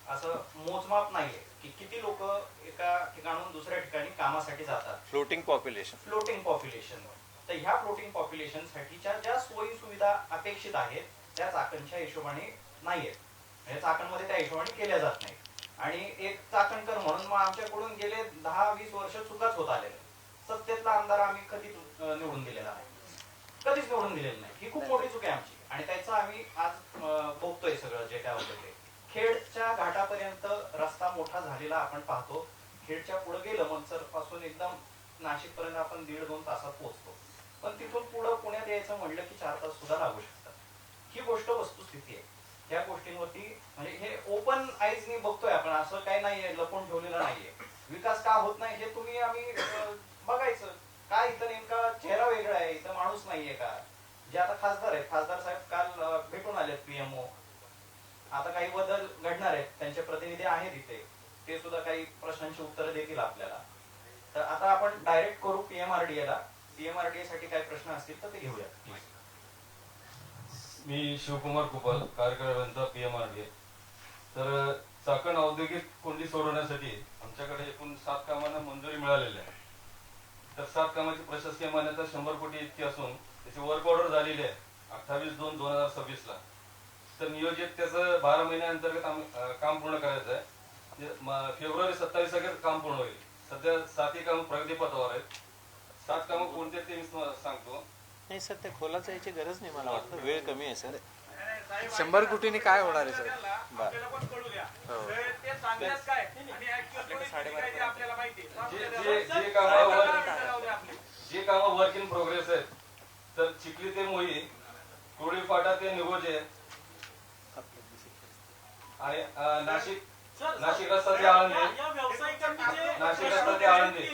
असं मोजमाप नाहीये की किती लोक एका ठिकाणून दुसऱ्या ठिकाणी कामासाठी जातात. Floating population. तर ह्या फ्लोटिंग पॉप्युलेशन साठीच्या ज्या सोयी सुविधा अपेक्षित आहेत त्या चाकणच्या हिशोबाने नाहीयेत, म्हणजे चाकणमध्ये त्या हिशोबाने केल्या जात नाही. आणि एक चाकणकर म्हणून मग आमच्याकडून गेले 10-20 वर्ष चुकाच होत आलेले. सत्तेतला आमदार आम्ही कधीच निवडून दिलेला नाही, कधीच निवडून दिलेलं नाही. ही खूप मोठी चूक आहे आमची आणि त्याचं आम्ही आज भोगतोय सगळं जे काय होतं ते. खेडच्या घाटापर्यंत रस्ता मोठा झालेला आपण पाहतो. खेडच्या पुढे गेलं मनसर पासून एकदम नाशिक पर्यंत आपण 1.5-2 तासात पोहोचतो, पण तिथून पुढे पुण्यात यायचं म्हणलं की 4 तास सुद्धा लागू शकतात. ही गोष्ट वस्तुस्थिती आहे. या गोष्टींवरती म्हणजे हे ओपन आईजनी बघतोय आपण, असं काही नाहीये, लपून ठेवलेलं नाहीये. विकास का होत नाही हे तुम्ही आम्ही बघायचं. काय इथं नेमका चेहरा वेगळा आहे, इथं माणूस नाहीये का? जे आता खासदार आहेत, खासदार साहेब काल भेटून आलेत PMO. आता काही बदल घडणार आहेत, त्यांचे प्रतिनिधी आहेत इथे, ते सुद्धा काही प्रश्नांची उत्तरं देतील आपल्याला. तर आता आपण डायरेक्ट करू PMRDA ला. PMRDA साठी काही प्रश्न असतील तर ते घेऊया प्लीज. मी शिवकुमार कुपल, कार्यकारी PMRDA. तर चाकण औद्योगिक कोंडी सोडवण्यासाठी आमच्याकडे एकूण 7 कामांना मंजुरी मिळालेली आहे. तर 7 कामाची प्रशासकीय मान्यता 100 कोटी इतकी असून त्याची वर्क ऑर्डर झालेली आहे 28/2/2026 ला. तर नियोजित त्याचं 12 महिन्याअंतर्गत काम पूर्ण करायचं आहे. फेब्रुवारी 27 अखेर काम पूर्ण होईल. सध्या 7ही कामं प्रगतीपथावर आहेत. 7 कामं कोणते ते मी सांगतो. नाही सर, ते खोलाचं याची गरज नाही, मला वाटतं वेळ कमी आहे सर. 100 कोटीने काय होणार आहे सर? जे कामं वर्क इन प्रोग्रेस आहेत, तर चिखली ते मोही, कुरळी फाटा ते निगोजे आणि नाशिक रस्ता ते आळंदी, नाशिक रस्ता ते आळंदी.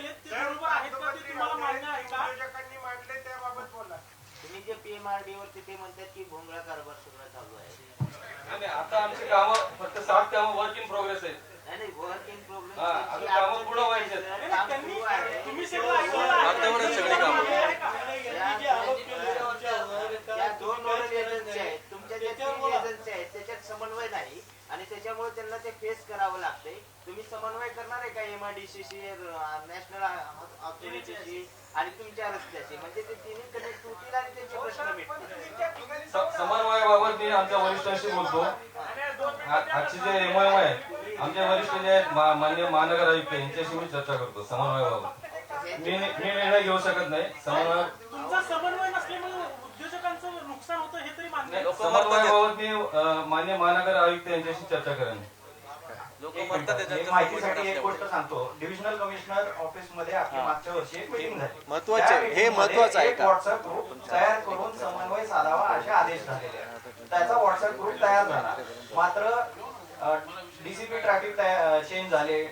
तुम्ही जे PMRDA वरती ते म्हणतात की भोंगळा कारभार सगळं चालू आहे. नाही, आता आमची कामं फक्त 7 कामं वर्क इन प्रोग्रेस आहेत. नाही वर्क इन प्रोग्रेस अजून कामं पूर्ण व्हायचे. त्या 2 नोडल एजन्सी आहेत, तुमच्या ज्या 3 एजन्सी आहेत त्याच्यात समन्वय नाही आणि त्याच्यामुळे त्यांना ते फेस करावं लागतंय. तुम्ही समन्वय करणार आहे का MIDCशी, नॅशनल ऑथॉरिटीशी आणि तुमच्या रस्त्याशी? म्हणजे ते तिन्ही कनेक्ट होतील आणि त्यांचे प्रश्न मिटतील. समन्वयाबाबत मी आमच्या वरिष्ठांशी बोलतो. आजची जे MOM आहे, आमच्या वरिष्ठ जे आहेत मान्य महानगर आयुक्त यांच्याशी मी चर्चा करतो समन्वयाबाबत. मी निर्णय घेऊ शकत नाही. समन्वय नसल्यामुळे उद्योजकांचं नुकसान होतं हे तरी मान्य. समन्वयाबाबत मी मान्य महानगर आयुक्त यांच्याशी चर्चा करेन. माहितीसाठी एक गोष्ट सांगतो. डिव्हिजनल कमिशनर ऑफिस मध्ये आपली मागच्या वर्षी एक मीटिंग झाली. हे महत्वाचं आहे का? व्हॉट्सअप ग्रुप तयार करून समन्वय साधावा असे आदेश झालेले आहेत. त्याचा व्हॉट्सअप ग्रुप तयार झाला. मात्र DCP ट्रॅफिक चेंज झाले,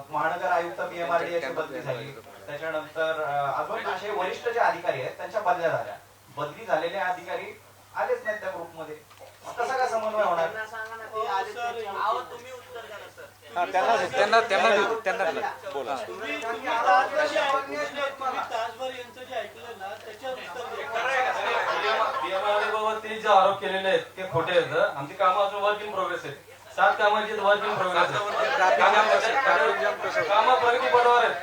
महानगर आयुक्त PMRDA बदली झाली, त्याच्यानंतर अजून असे वरिष्ठ जे अधिकारी आहेत त्यांच्या बदल्या झाल्या. बदली झालेले अधिकारी आलेच नाहीत त्या ग्रुपमध्ये. कसा काय समन्वय होणार? त्यांना बोला. PMRDA जे आरोप केलेले आहेत ते खोटे आहेत. आमची कामं अजून वर्क इन प्रोग्रेस आहेत. 7 कामांची वर्क इन प्रोग्रेस आहेत. कामं प्रगतीपथावर आहेत.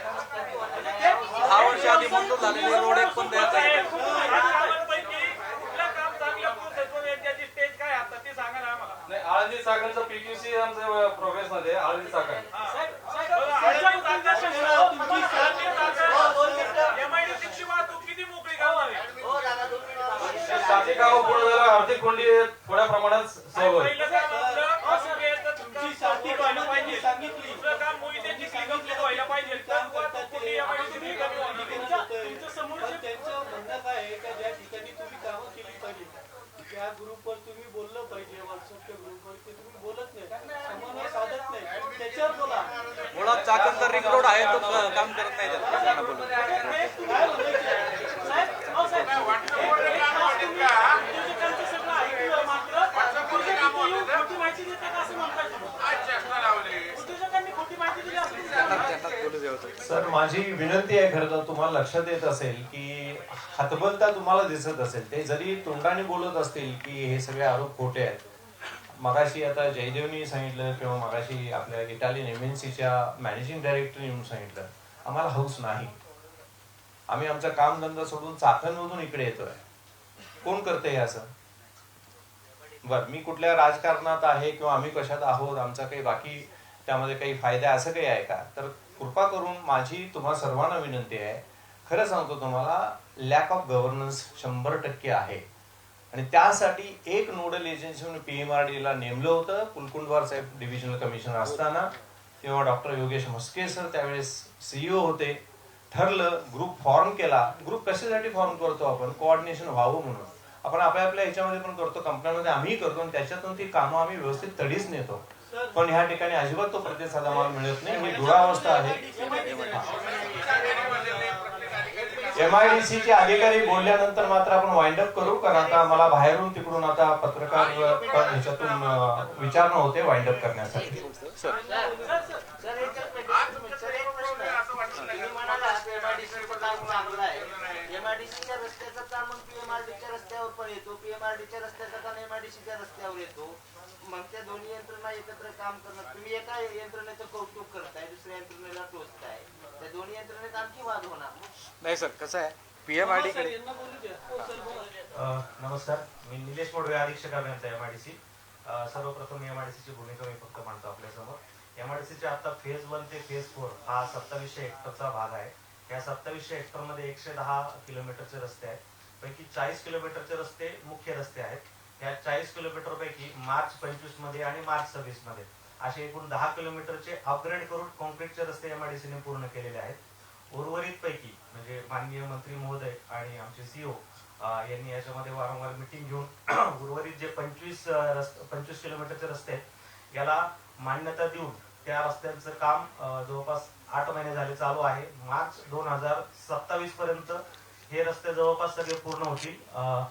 6 वर्ष आधी मंजूर झालेले रोड एक पण द्यायचा आहे. नाही, आळंदी चाकणचं PQC आमचं प्रोग्रेस मध्ये. आळंदी चाकण साथी कामं पूर्ण झालं. आर्थिक कोंडी थोड्या प्रमाणात सॉल्व्ह होईल. त्या ग्रुपवर तुम्ही बोललं पाहिजे. व्हॉट्सअपच्या ग्रुपवर ते तुम्ही बोलत नाही, समन्वय साधत नाही. त्याच्यावर बोला. मुळात चाकणचा रिंग रोड आहे तो काम करत नाही. सर, माझी विनंती आहे, खरं तर तुम्हाला लक्षात येत असेल की हतबलता तुम्हाला दिसत असेल. ते जरी तोंडाने बोलत असतील की हे सगळे आरोप खोटे आहेत. मगाशी आता जयदेवनी सांगितलं किंवा मगाशी आपल्या इटालियन MNCच्या मॅनेजिंग डायरेक्टरने येऊन सांगितलं, आम्हाला हौस नाही. आम्ही आमचा कामधंदा सोडून चाकणमधून इकडे येतोय. कोण करतंय हे असं? बरं, मी कुठल्या राजकारणात आहे किंवा आम्ही कशात आहोत, आमचा काही बाकी त्यामध्ये काही फायदा असं काही आहे का? तर कृपा करून माझी तुम्हा सर्वांना विनंती आहे, खरं सांगतो तुम्हाला, लॅक ऑफ गव्हर्नन्स 100% आहे. आणि त्यासाठी एक नोडल एजन्सी म्हणून PMRDA ला नेमलं होतं. कुलकुंडवार साहेब डिव्हिजनल कमिशनर असताना, तेव्हा डॉक्टर योगेश म्हस्के सर त्यावेळेस CEO होते. ठरलं, ग्रुप फॉर्म केला. ग्रुप कशासाठी फॉर्म करतो आपण? कोऑर्डिनेशन व्हावं म्हणून. आपण आपल्या ह्याच्यामध्ये पण करतो, कंपन्यांमध्ये आम्ही करतो आणि त्याच्यातून ती कामं आम्ही व्यवस्थित तडीच नेतो. पण ह्या ठिकाणी अजिबात तो प्रतिसाद आम्हाला मिळत नाही. ही दुरावस्था आहे. MIDCचे अधिकारी बोलल्यानंतर मात्र आपण वाइंड अप करू, कारण आता मला बाहेरून तिकडून आता पत्रकार ह्याच्यातून विचारणं होते वाइंड अप करण्यासाठी. म्हणाला पण येतो, PMRDच्या रस्त्याचा पण MIDCच्या रस्त्यावर येतो. मग त्या दोन्ही यंत्रणा एकत्र काम करणं, तुम्ही एका यंत्रणेचं कौतुक करताय, दुसऱ्या यंत्रणेला टोचताय, त्या दोन्ही यंत्रणेत आणखी वाद होणार. नाही सर, कसं आहे PMRD कडे. नमस्कार, मी निलेश मोडवे, अधीक्षक अभियंता MIDC. सर्वप्रथम MIDCची भूमिका मी फक्त मांडतो आपल्यासमोर. MIDCचे आता फेज 1 ते फेज 4 हा 2700 हेक्टरचा भाग आहे. या 2700 हेक्टरमध्ये 110 किलोमीटरचे रस्ते आहेत. पैकी 40 किलोमीटरचे रस्ते मुख्य रस्ते आहेत. या 40 किलोमीटर पैकी मार्च 25 मध्ये आणि मार्च 26 मध्ये असे एकूण 10 किलोमीटरचे अपग्रेड करून कॉन्क्रीटचे रस्ते MIDCने पूर्ण केलेले आहेत. उर्वरित पैकी म्हणजे माननीय मंत्री महोदय आणि आमचे CEO यांनी याच्यामध्ये वारंवार मिटिंग घेऊन उर्वरित जे 25 किलोमीटरचे रस्ते आहेत याला मान्यता देऊन त्या रस्त्यांचं काम जवळपास 8 महिने झाले चालू आहे. मार्च 2027 पर्यंत हे रस्ते जवळपास सगळे पूर्ण होतील.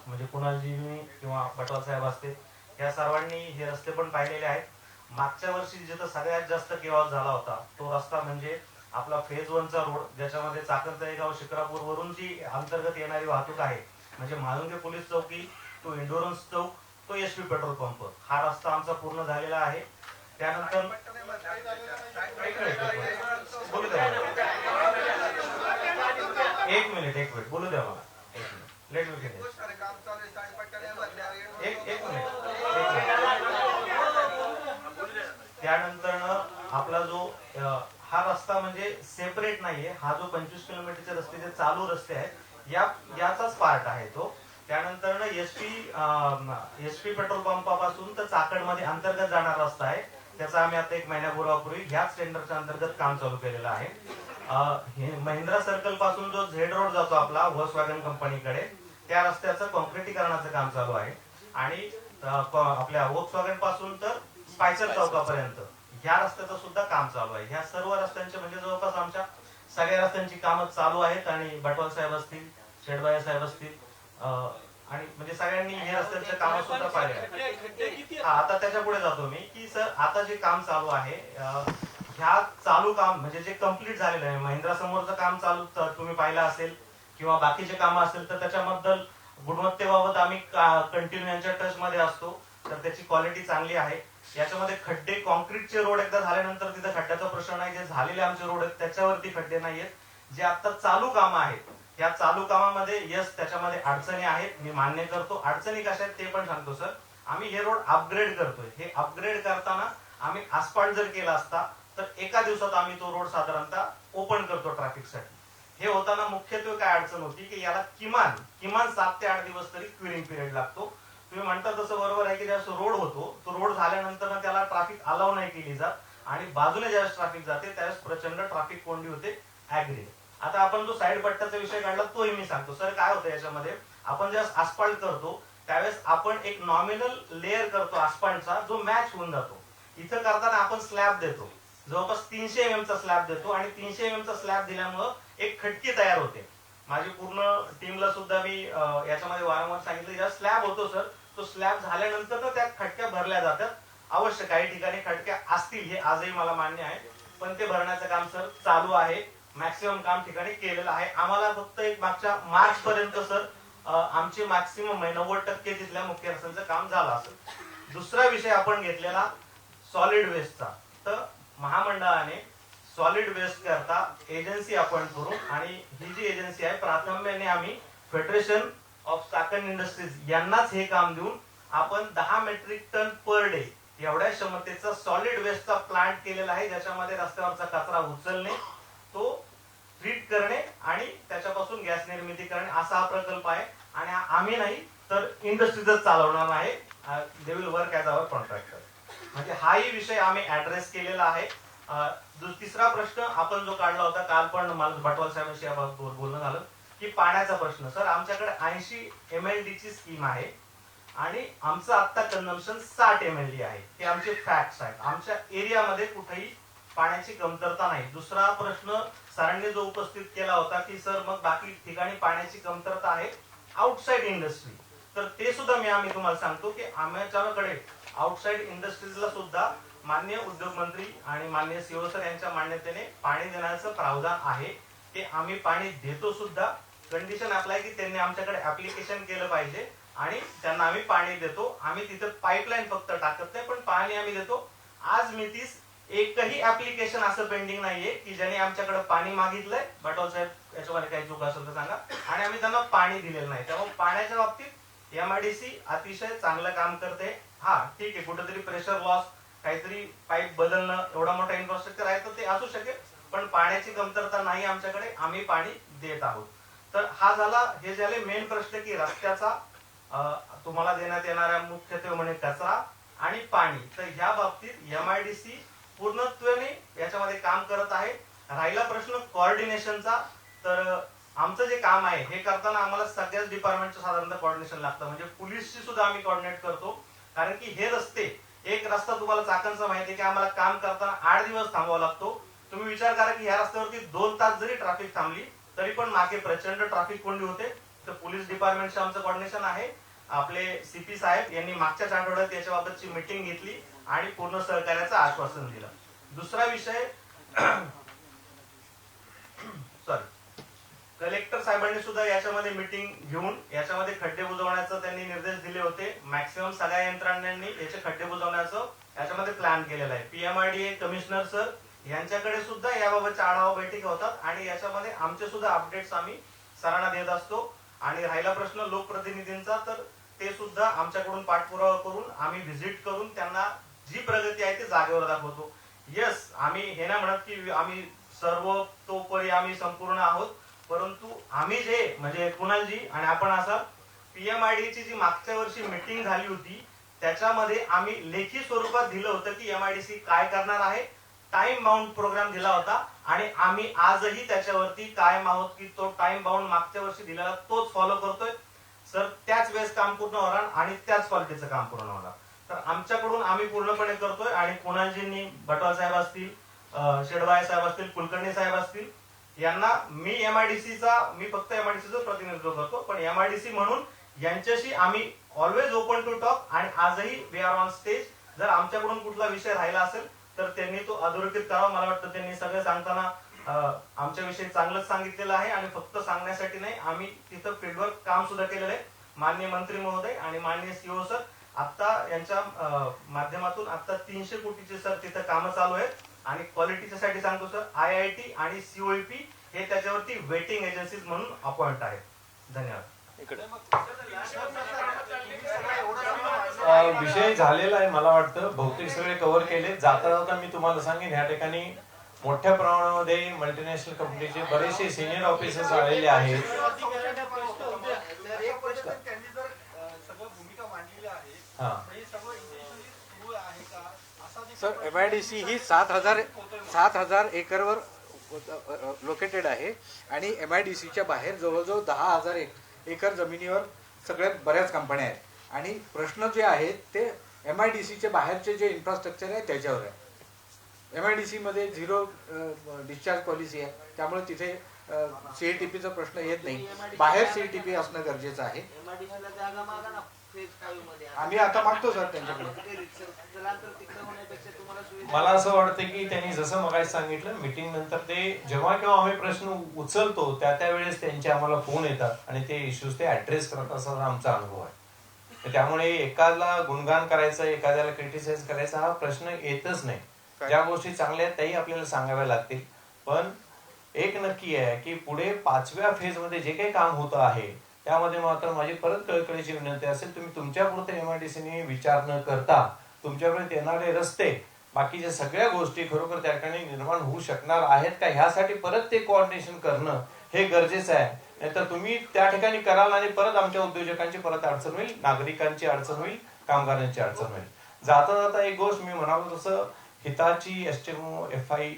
म्हणजे कुणालजी किंवा बटवाल साहेब असते या सर्वांनी हे रस्ते पण पाहिलेले आहेत. मागच्या वर्षी जिथं सगळ्यात जास्त केवास झाला होता तो रस्ता म्हणजे आपला फेज 1चा रोड, ज्याच्यामध्ये चाकण तळेगाव शिक्रापूर वरून जी अंतर्गत येणारी वाहतूक आहे म्हणजे म्हाळुंगे पोलीस चौकी तो इंडोरन्स चौक तो SP पेट्रोल पंप हा रस्ता आमचा पूर्ण झालेला आहे. त्यानंतर बोलू द्या एक मिनिट बोलू द्या मला. Let me finish. एक मिनिट. त्यानंतर आपला जो हा रस्ता म्हणजे सेपरेट नाहीये, हा जो 25 किलोमीटरचे रस्ते जे चालू रस्ते आहेत याचाच पार्ट आहे तो. त्यानंतर SP पेट्रोल पंपापासून तर चाकणमध्ये अंतर्गत जाणारा रस्ता आहे, त्याचा आम्ही आता 1 महिन्यापूर्वी ह्याच टेंडरच्या अंतर्गत काम चालू केलेलं आहे. हे महिंद्रा सर्कल पासून जो झेड रोड जातो आपला व्हॉक्सवॅगन कंपनीकडे त्या रस्त्याचं कॉन्क्रिटीकरणाचं काम चालू आहे. आणि आपल्या व्हॉक्सवॅगन पासून तर स्पायसर चौकापर्यंत ह्या रस्त्याचं सुद्धा काम चालू आहे. ह्या सर्व रस्त्यांचे म्हणजे जवळपास आमच्या सगळ्या रस्त्यांची कामं चालू आहेत. आणि बटवाल साहेब असतील, शेडबाया साहेब असतील आणि म्हणजे सगळ्यांनी हे रस्त्यांचे काम सुद्धा पाहिले आहे. आता त्याच्या पुढे जातो मी की सर आता जे काम चालू आहे ह्या चालू काम म्हणजे जे कम्प्लीट झालेलं आहे, महिंद्रा समोरचं काम चालू तुम्ही पाहिलं असेल किंवा बाकीचे कामं असेल तर त्याच्याबद्दल गुणवत्तेबाबत आम्ही कंटिन्यू यांच्या टच मध्ये असतो, तर त्याची क्वालिटी चांगली आहे. याच्यामध्ये खड्डे कॉन्क्रीटचे रोड एकदा झाल्यानंतर तिथे खड्ड्याचा प्रश्न नाही. जे झालेले आमचे रोड आहेत त्याच्यावरती खड्डे नाहीयेत. जे आता चालू कामं आहेत या चालू कामामध्ये यस त्याच्यामध्ये अडचणी आहेत, मी मान्य करतो. अडचणी कशा आहेत ते पण सांगतो सर. आम्ही हे रोड अपग्रेड करतोय. हे अपग्रेड करताना आम्ही आसफाल्ट जर केला असता तर एका दिवसात आम्ही तो रोड साधारणतः ओपन करतो ट्रॅफिकसाठी. हे होताना मुख्यत्वे काय अडचण होती की याला किमान 7 ते 8 दिवस तरी क्युरिंग पिरियड लागतो. तुम्ही म्हणता तसं बरोबर आहे की ज्यावेळेस रोड होतो तो रोड झाल्यानंतर त्याला ट्रॅफिक अलाव नाही केली जात आणि बाजूने ज्यावेळेस ट्रॅफिक जाते त्यावेळेस प्रचंड ट्रॅफिक कोंडी होते. ऍग्री. आता आपण जो साईड पट्ट्याचा विषय काढला तोही मी सांगतो. सर काय होतं याच्यामध्ये आपण ज्यावेळेस आसफाल्ट करतो त्यावेळेस आपण एक नॉमिनल लेअर करतो आसफाल्टचा जो मॅच होऊन जातो. इथं करताना आपण स्लॅब देतो, जवळपास 300 mm चा स्लॅब देतो आणि 300 mm चा स्लॅब दिल्यामुळं एक खटकी तयार होते. माझी पूर्ण टीमला सुद्धा मी याच्यामध्ये वारंवार सांगितलं जेव्हा स्लॅब होतो सर तो स्लॅब झाल्यानंतर त्या खटक्या भरल्या जातात. अवश्य काही ठिकाणी खटक्या असतील हे आजही मला मान्य आहे, पण ते भरण्याचं काम सर चालू आहे. मॅक्सिमम काम ठिकाणी केलेलं आहे. आम्हाला फक्त एक मागच्या मार्च पर्यंत सर आमचे मॅक्सिमम 90% तिथल्या मुख्य रस्त्यांचं काम झालं असेल. दुसरा विषय आपण घेतलेला सॉलिड वेस्टचा, तर महामंडळाने सॉलिड वेस्ट करता एजन्सी अपॉइंट करून आणि ही जी एजन्सी आहे प्राथम्याने आम्ही फेडरेशन ऑफ चाकण इंडस्ट्रीज यांनाच हे काम देऊन आपण 10 मेट्रिक टन पर डे एवढ्या क्षमतेचा सॉलिड वेस्टचा प्लांट केलेला आहे, ज्याच्यामध्ये रस्त्यावरचा कचरा उचलणे तो ट्रीट करणे आणि त्याच्यापासून गॅस निर्मिती करणे असा हा प्रकल्प आहे. आणि आम्ही नाही तर इंडस्ट्रीजच चालवणार आहे. They will work as our contractor. म्हणजे हाही विषय आम्ही ऍड्रेस केलेला आहे. तिसरा प्रश्न आपण जो काढला होता काल पण मला बटवाल साहेबांशी बोलणं झालं की पाण्याचा प्रश्न. सर आमच्याकडे 80 MLD ची स्कीम आहे आणि आमचं आता कन्झम्पशन 60 MLD आहे. हे आमचे फॅक्ट्स आहेत. आमच्या एरियामध्ये कुठेही पाण्याची कमतरता नाही. दुसरा प्रश्न सरांनी जो उपस्थित केला होता की सर मग बाकी ठिकाणी पाण्याची कमतरता आहे आउटसाइड इंडस्ट्री, तर ते सुद्धा आम्ही तुम्हाला सांगतो की आमच्याकडे आउटसाइड इंडस्ट्रीजला सुद्धा माननीय उद्योग मंत्री आणि माननीय CEO सर यांच्या मान्यतेने पाणी देण्याचं प्रावधान आहे. ते आम्ही पाणी देतो सुद्धा. कंडिशन अप्लाय की त्यांनी आमच्याकडे ऍप्लिकेशन केलं पाहिजे आणि त्यांना आम्ही पाणी देतो. आम्ही तिथे पाईपलाईन फक्त टाकत नाही, पण पाणी आम्ही देतो. आज मितीस एकही ऍप्लिकेशन असं पेंडिंग नाहीये की ज्याने आमच्याकडे पाणी मागितलंय, बटवा साहेब याच्यामध्ये काही चूक असेल तर सांगा, आणि आम्ही त्यांना पाणी दिलेलं नाही. त्यामुळे पाण्याच्या बाबतीत एमआयडीसी अतिशय चांगलं काम करते. हा ठीक आहे, कुठेतरी प्रेशर लॉस, काहीतरी पाईप बदलणं, एवढा मोठा इन्फ्रास्ट्रक्चर आहे तर ते असू शकेल, पण पाण्याची कमतरता नाही आमच्याकडे, आम्ही पाणी देत आहोत. तर हा झाला, हे झाले मेन प्रश्न की रस्त्याचा, तुम्हाला देण्यात येणाऱ्या मुख्यत्वे म्हणजे कचरा आणि पाणी. तर ह्या बाबतीत एमआयडीसी पूर्णत्वाने याच्यामध्ये काम करत आहे. राहिला प्रश्न कोऑर्डिनेशनचा, तर आमचं जे काम आहे हे करताना आम्हाला सगळ्याच डिपार्टमेंटचं साधारणतः कोऑर्डिनेशन लागतं. म्हणजे पोलीसशी सुद्धा आम्ही कोऑर्डिनेट करतो, कारण की हे रस्ते, एक रस्ता तुम्हाला चाकणचा माहिती आहे की आम्हाला काम करताना 8 दिवस थांबावा लागतो. तुम्ही विचार करा की ह्या रस्त्यावरती 2 तास जरी ट्रॅफिक थांबली तरी पण मागे प्रचंड ट्रॅफिक कोंडी होते. तर पोलीस डिपार्टमेंटचं आमचं कोऑर्डिनेशन आहे. आपले सीपी साहेब यांनी मागच्याच आठवड्यात याच्याबाबतची मीटिंग घेतली आणि पूर्ण सहकार्याचं आश्वासन दिलं. दुसरा विषय, सॉरी, कलेक्टर साहेबांनी सुद्धा याच्यामध्ये मीटिंग घेऊन याच्यामध्ये खड्डे बुजवण्याचं त्यांनी निर्देश दिले होते. मॅक्सिमम सगळ्या यंत्रणांनी याचे खड्डे बुजवण्याचं याच्यामध्ये प्लॅन केलेला आहे. पीएमआरडीए कमिशनर सर यांच्याकडे सुद्धा याबाबतच्या आढावा बैठकी होतात आणि याच्यामध्ये आमचे सुद्धा अपडेट्स आम्ही सरांना देत असतो. आणि राहिला प्रश्न लोकप्रतिनिधींचा, तर ते सुद्धा आमच्याकडून पाठपुरावा करून आम्ही व्हिजिट करून त्यांना जी प्रगती आहे ती जागेवर दाखवतो. यस, आम्ही हे नाही म्हणत की आम्ही सर्वतोपरी आम्ही संपूर्ण आहोत, परंतु आम्ही जे म्हणजे कुणालजी आणि आपण असा पीएमआयडीची जी मागच्या वर्षी मीटिंग झाली होती त्याच्यामध्ये आम्ही लेखी स्वरूपात दिलं होतं की एमआयडीसी काय करणार आहे. टाइम बाउंड प्रोग्राम दिला होता आणि आम्ही आजही त्याच्यावरती कायम आहोत की तो टाइम बाउंड मागच्या वर्षी दिलेला तोच फॉलो करतोय. सर त्याच वेळेस काम पूर्ण होणार आणि त्याच क्वालिटीचं काम पूर्ण होणार. तर आमच्याकडून आम्ही पूर्णपणे करतोय. आणि कुणालजींनी, बटवा साहेब असतील, शेडबाय साहेब असतील, कुलकर्णी साहेब असतील, यांना मी फक्त एमआयडीसीचं प्रतिनिधित्व करतो, पण एमआयडीसी म्हणून यांच्याशी आम्ही ऑलवेज ओपन टू टॉक. आणि आजही वी आर ऑन स्टेज. जर आमच्याकडून कुठला विषय राहिला असेल तर त्यांनी तो अधोरेखित करावा. मला वाटतं त्यांनी सगळं सांगताना आमच्याविषयी चांगलंच सांगितलेलं आहे. आणि फक्त सांगण्यासाठी नाही, आम्ही तिथं फील्डवर काम सुद्धा केलेलं आहे. माननीय मंत्री महोदय आणि माननीय सीओ सर आता यांच्या माध्यमातून आता 300 कोटीचे सर तिथं कामं चालू आहेत. आणि क्वालिटीच्या साठी सांगतो सर, IIT आणि COEP हे त्याच्यावरती वेटिंग एजन्सीज म्हणून अपॉइंट आहेत. धन्यवाद. विषय झालेला आहे, मला वाटतं बहुतेक सगळे कव्हर केले. जाता जाता मी तुम्हाला सांगेन, ह्या ठिकाणी मोठ्या प्रमाणामध्ये मल्टीनॅशनल कंपनीचे बरेचसे सिनियर ऑफिसर्स आलेले आहेत. सर, एमआयडीसी ही 7,000 एकरवर लोकेटेड आहे आणि एमआयडीसीच्या बाहेर जवळजवळ 10,000 एकर जमिनीवर सगळ्यात बऱ्याच कंपन्या आहेत. आणि प्रश्न जे आहेत ते एमआयडीसीच्या बाहेरचे जे इन्फ्रास्ट्रक्चर आहे त्याच्यावर आहे. एमआयडीसी मध्ये 0 डिस्चार्ज पॉलिसी आहे, त्यामुळे तिथे CATPचा प्रश्न येत नाही. बाहेर CATP असणं गरजेचं आहे. आम्ही आता मागतो सर त्यांच्याकडे. मला असं वाटतं की त्यांनी जसं मगाशी सांगितलं, मीटिंग नंतर ते जेव्हा केव्हा आम्ही प्रश्न उचलतो त्यावेळेस त्यांचे आम्हाला फोन येतात आणि ते इश्यूज ते ऍड्रेस करत असा आमचा अनुभव आहे. त्यामुळे एकाला गुणगान करायचं, एखाद्याला क्रिटिसाइज करायचा हा प्रश्न येतच नाही. ज्या गोष्टी चांगल्या आहेत त्याही आपल्याला सांगाव्या लागतील. पण एक नक्की आहे की पुढे 5व्या फेजमध्ये जे काही काम होतं आहे त्यामध्ये मात्र माझी परत कळकळीची विनंती असेल, तुम्ही तुमच्यापुरते एमआयडीसीने विचार न करता तुमच्यापर्यंत येणारे रस्ते, बाकीच्या सगळ्या गोष्टी खरोखर त्या ठिकाणी निर्माण होऊ शकणार आहेत का ह्यासाठी परत ते कोऑर्डिनेशन करणं हे गरजेचं आहे. नाहीतर तुम्ही त्या ठिकाणी कराल आणि परत आमच्या उद्योजकांची परत अडचण होईल, नागरिकांची अडचण होईल, कामगारांची अडचण होईल. जाता जाता एक गोष्ट मी म्हणालो तसं, हिताची एस्टेमो FI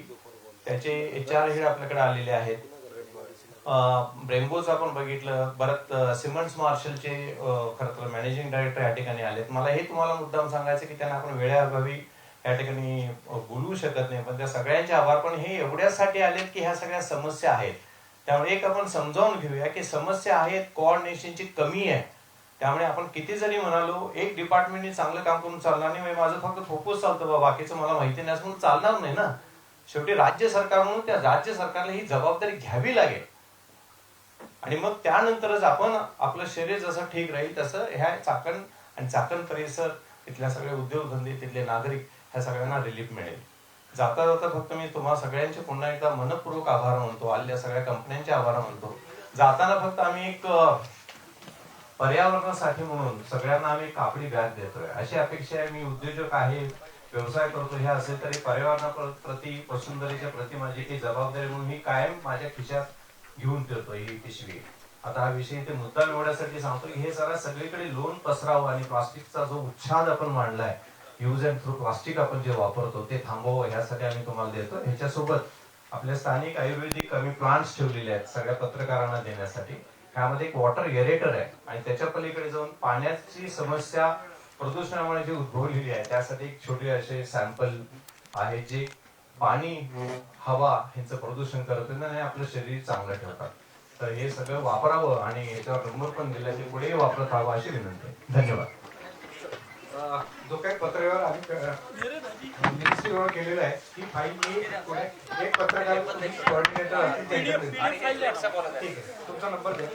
त्याचे HR हेड आपल्याकडे आलेले आहेत. ब्रेम्बोचं आपण बघितलं, परत सिमन्स मार्शलचे खरं तर मॅनेजिंग डायरेक्टर या ठिकाणी आलेत. मला हे तुम्हाला मुद्दाम सांगायचं की त्यांना आपण वेळेअभावी या ठिकाणी बोलवू शकत नाही, पण त्या सगळ्यांचे आभार. पण हे एवढ्यासाठी आलेत की ह्या सगळ्या समस्या आहेत. त्यामुळे एक आपण समजावून घेऊया की समस्या आहेत, कोऑर्डिनेशनची कमी आहे. त्यामुळे आपण किती जरी म्हणालो एक डिपार्टमेंटने चांगलं काम करून चालणार नाही, माझं फक्त फोकस चालतं बा, बाकीचं मला माहिती नाही म्हणून चालणार नाही ना. शेवटी राज्य सरकार म्हणून त्या राज्य सरकारला ही जबाबदारी घ्यावी लागेल. आणि मग त्यानंतरच आपण आपलं शरीर जसं ठीक राहील तसं ह्या चाकण आणि चाकण परिसर इथल्या सगळे उद्योगधंदे तिथले नागरिक ह्या सगळ्यांना रिलीफ मिळेल. जाता जाता फक्त मी तुम्हा सगळ्यांचे पुन्हा एकदा मनपूर्वक आभार मानतो, आलेल्या सगळ्या कंपन्यांचे आभार मानतो. जाताना फक्त आम्ही एक पर्यावरणासाठी म्हणून सगळ्यांना आम्ही कापडी बॅग देतोय अशी अपेक्षा आहे. मी उद्योजक आहे, व्यवसाय करतो हे असेल तरी पर्यावरणाप्रती वसुंधरेच्या प्रति माझी काही जबाबदारी म्हणून मी कायम माझ्या खिशात घेऊन फिरतो ही पिशवी. आता हा विषय ते मुद्दाम एवढ्यासाठी सांगतो की हे जरा सगळीकडे लोन पसरावं आणि प्लास्टिकचा जो उच्छाद आपण मांडलाय, यूज अँड थ्रू प्लास्टिक आपण जे वापरतो ते थांबवावं ह्यासाठी आम्ही तुम्हाला देतो. ह्याच्यासोबत आपल्या स्थानिक आयुर्वेदिक आम्ही प्लांट्स ठेवलेले आहेत सगळ्या पत्रकारांना देण्यासाठी. ह्यामध्ये एक वॉटर एरेटर आहे आणि त्याच्या पलीकडे जाऊन पाण्याची समस्या प्रदूषणामुळे जी उद्भवलेली आहे त्यासाठी एक छोटे असे सॅम्पल आहे जे पाणी हवा ह्यांचं प्रदूषण करत आणि आपलं शरीर चांगलं ठेवतात. तर हे सगळं वापरावं आणि याच्यावर नंबर पण दिला ते पुढेही वापरत राहावं अशी विनंती आहे. धन्यवाद. जो काही पत्रव्यवहार आम्ही मिनिस्ट्रीवर केलेला आहे ती फाईल मी एक पत्रकार कोऑर्डिनेटर असतील त्यांच्याकडे. ठीक आहे, तुमचा नंबर द्या.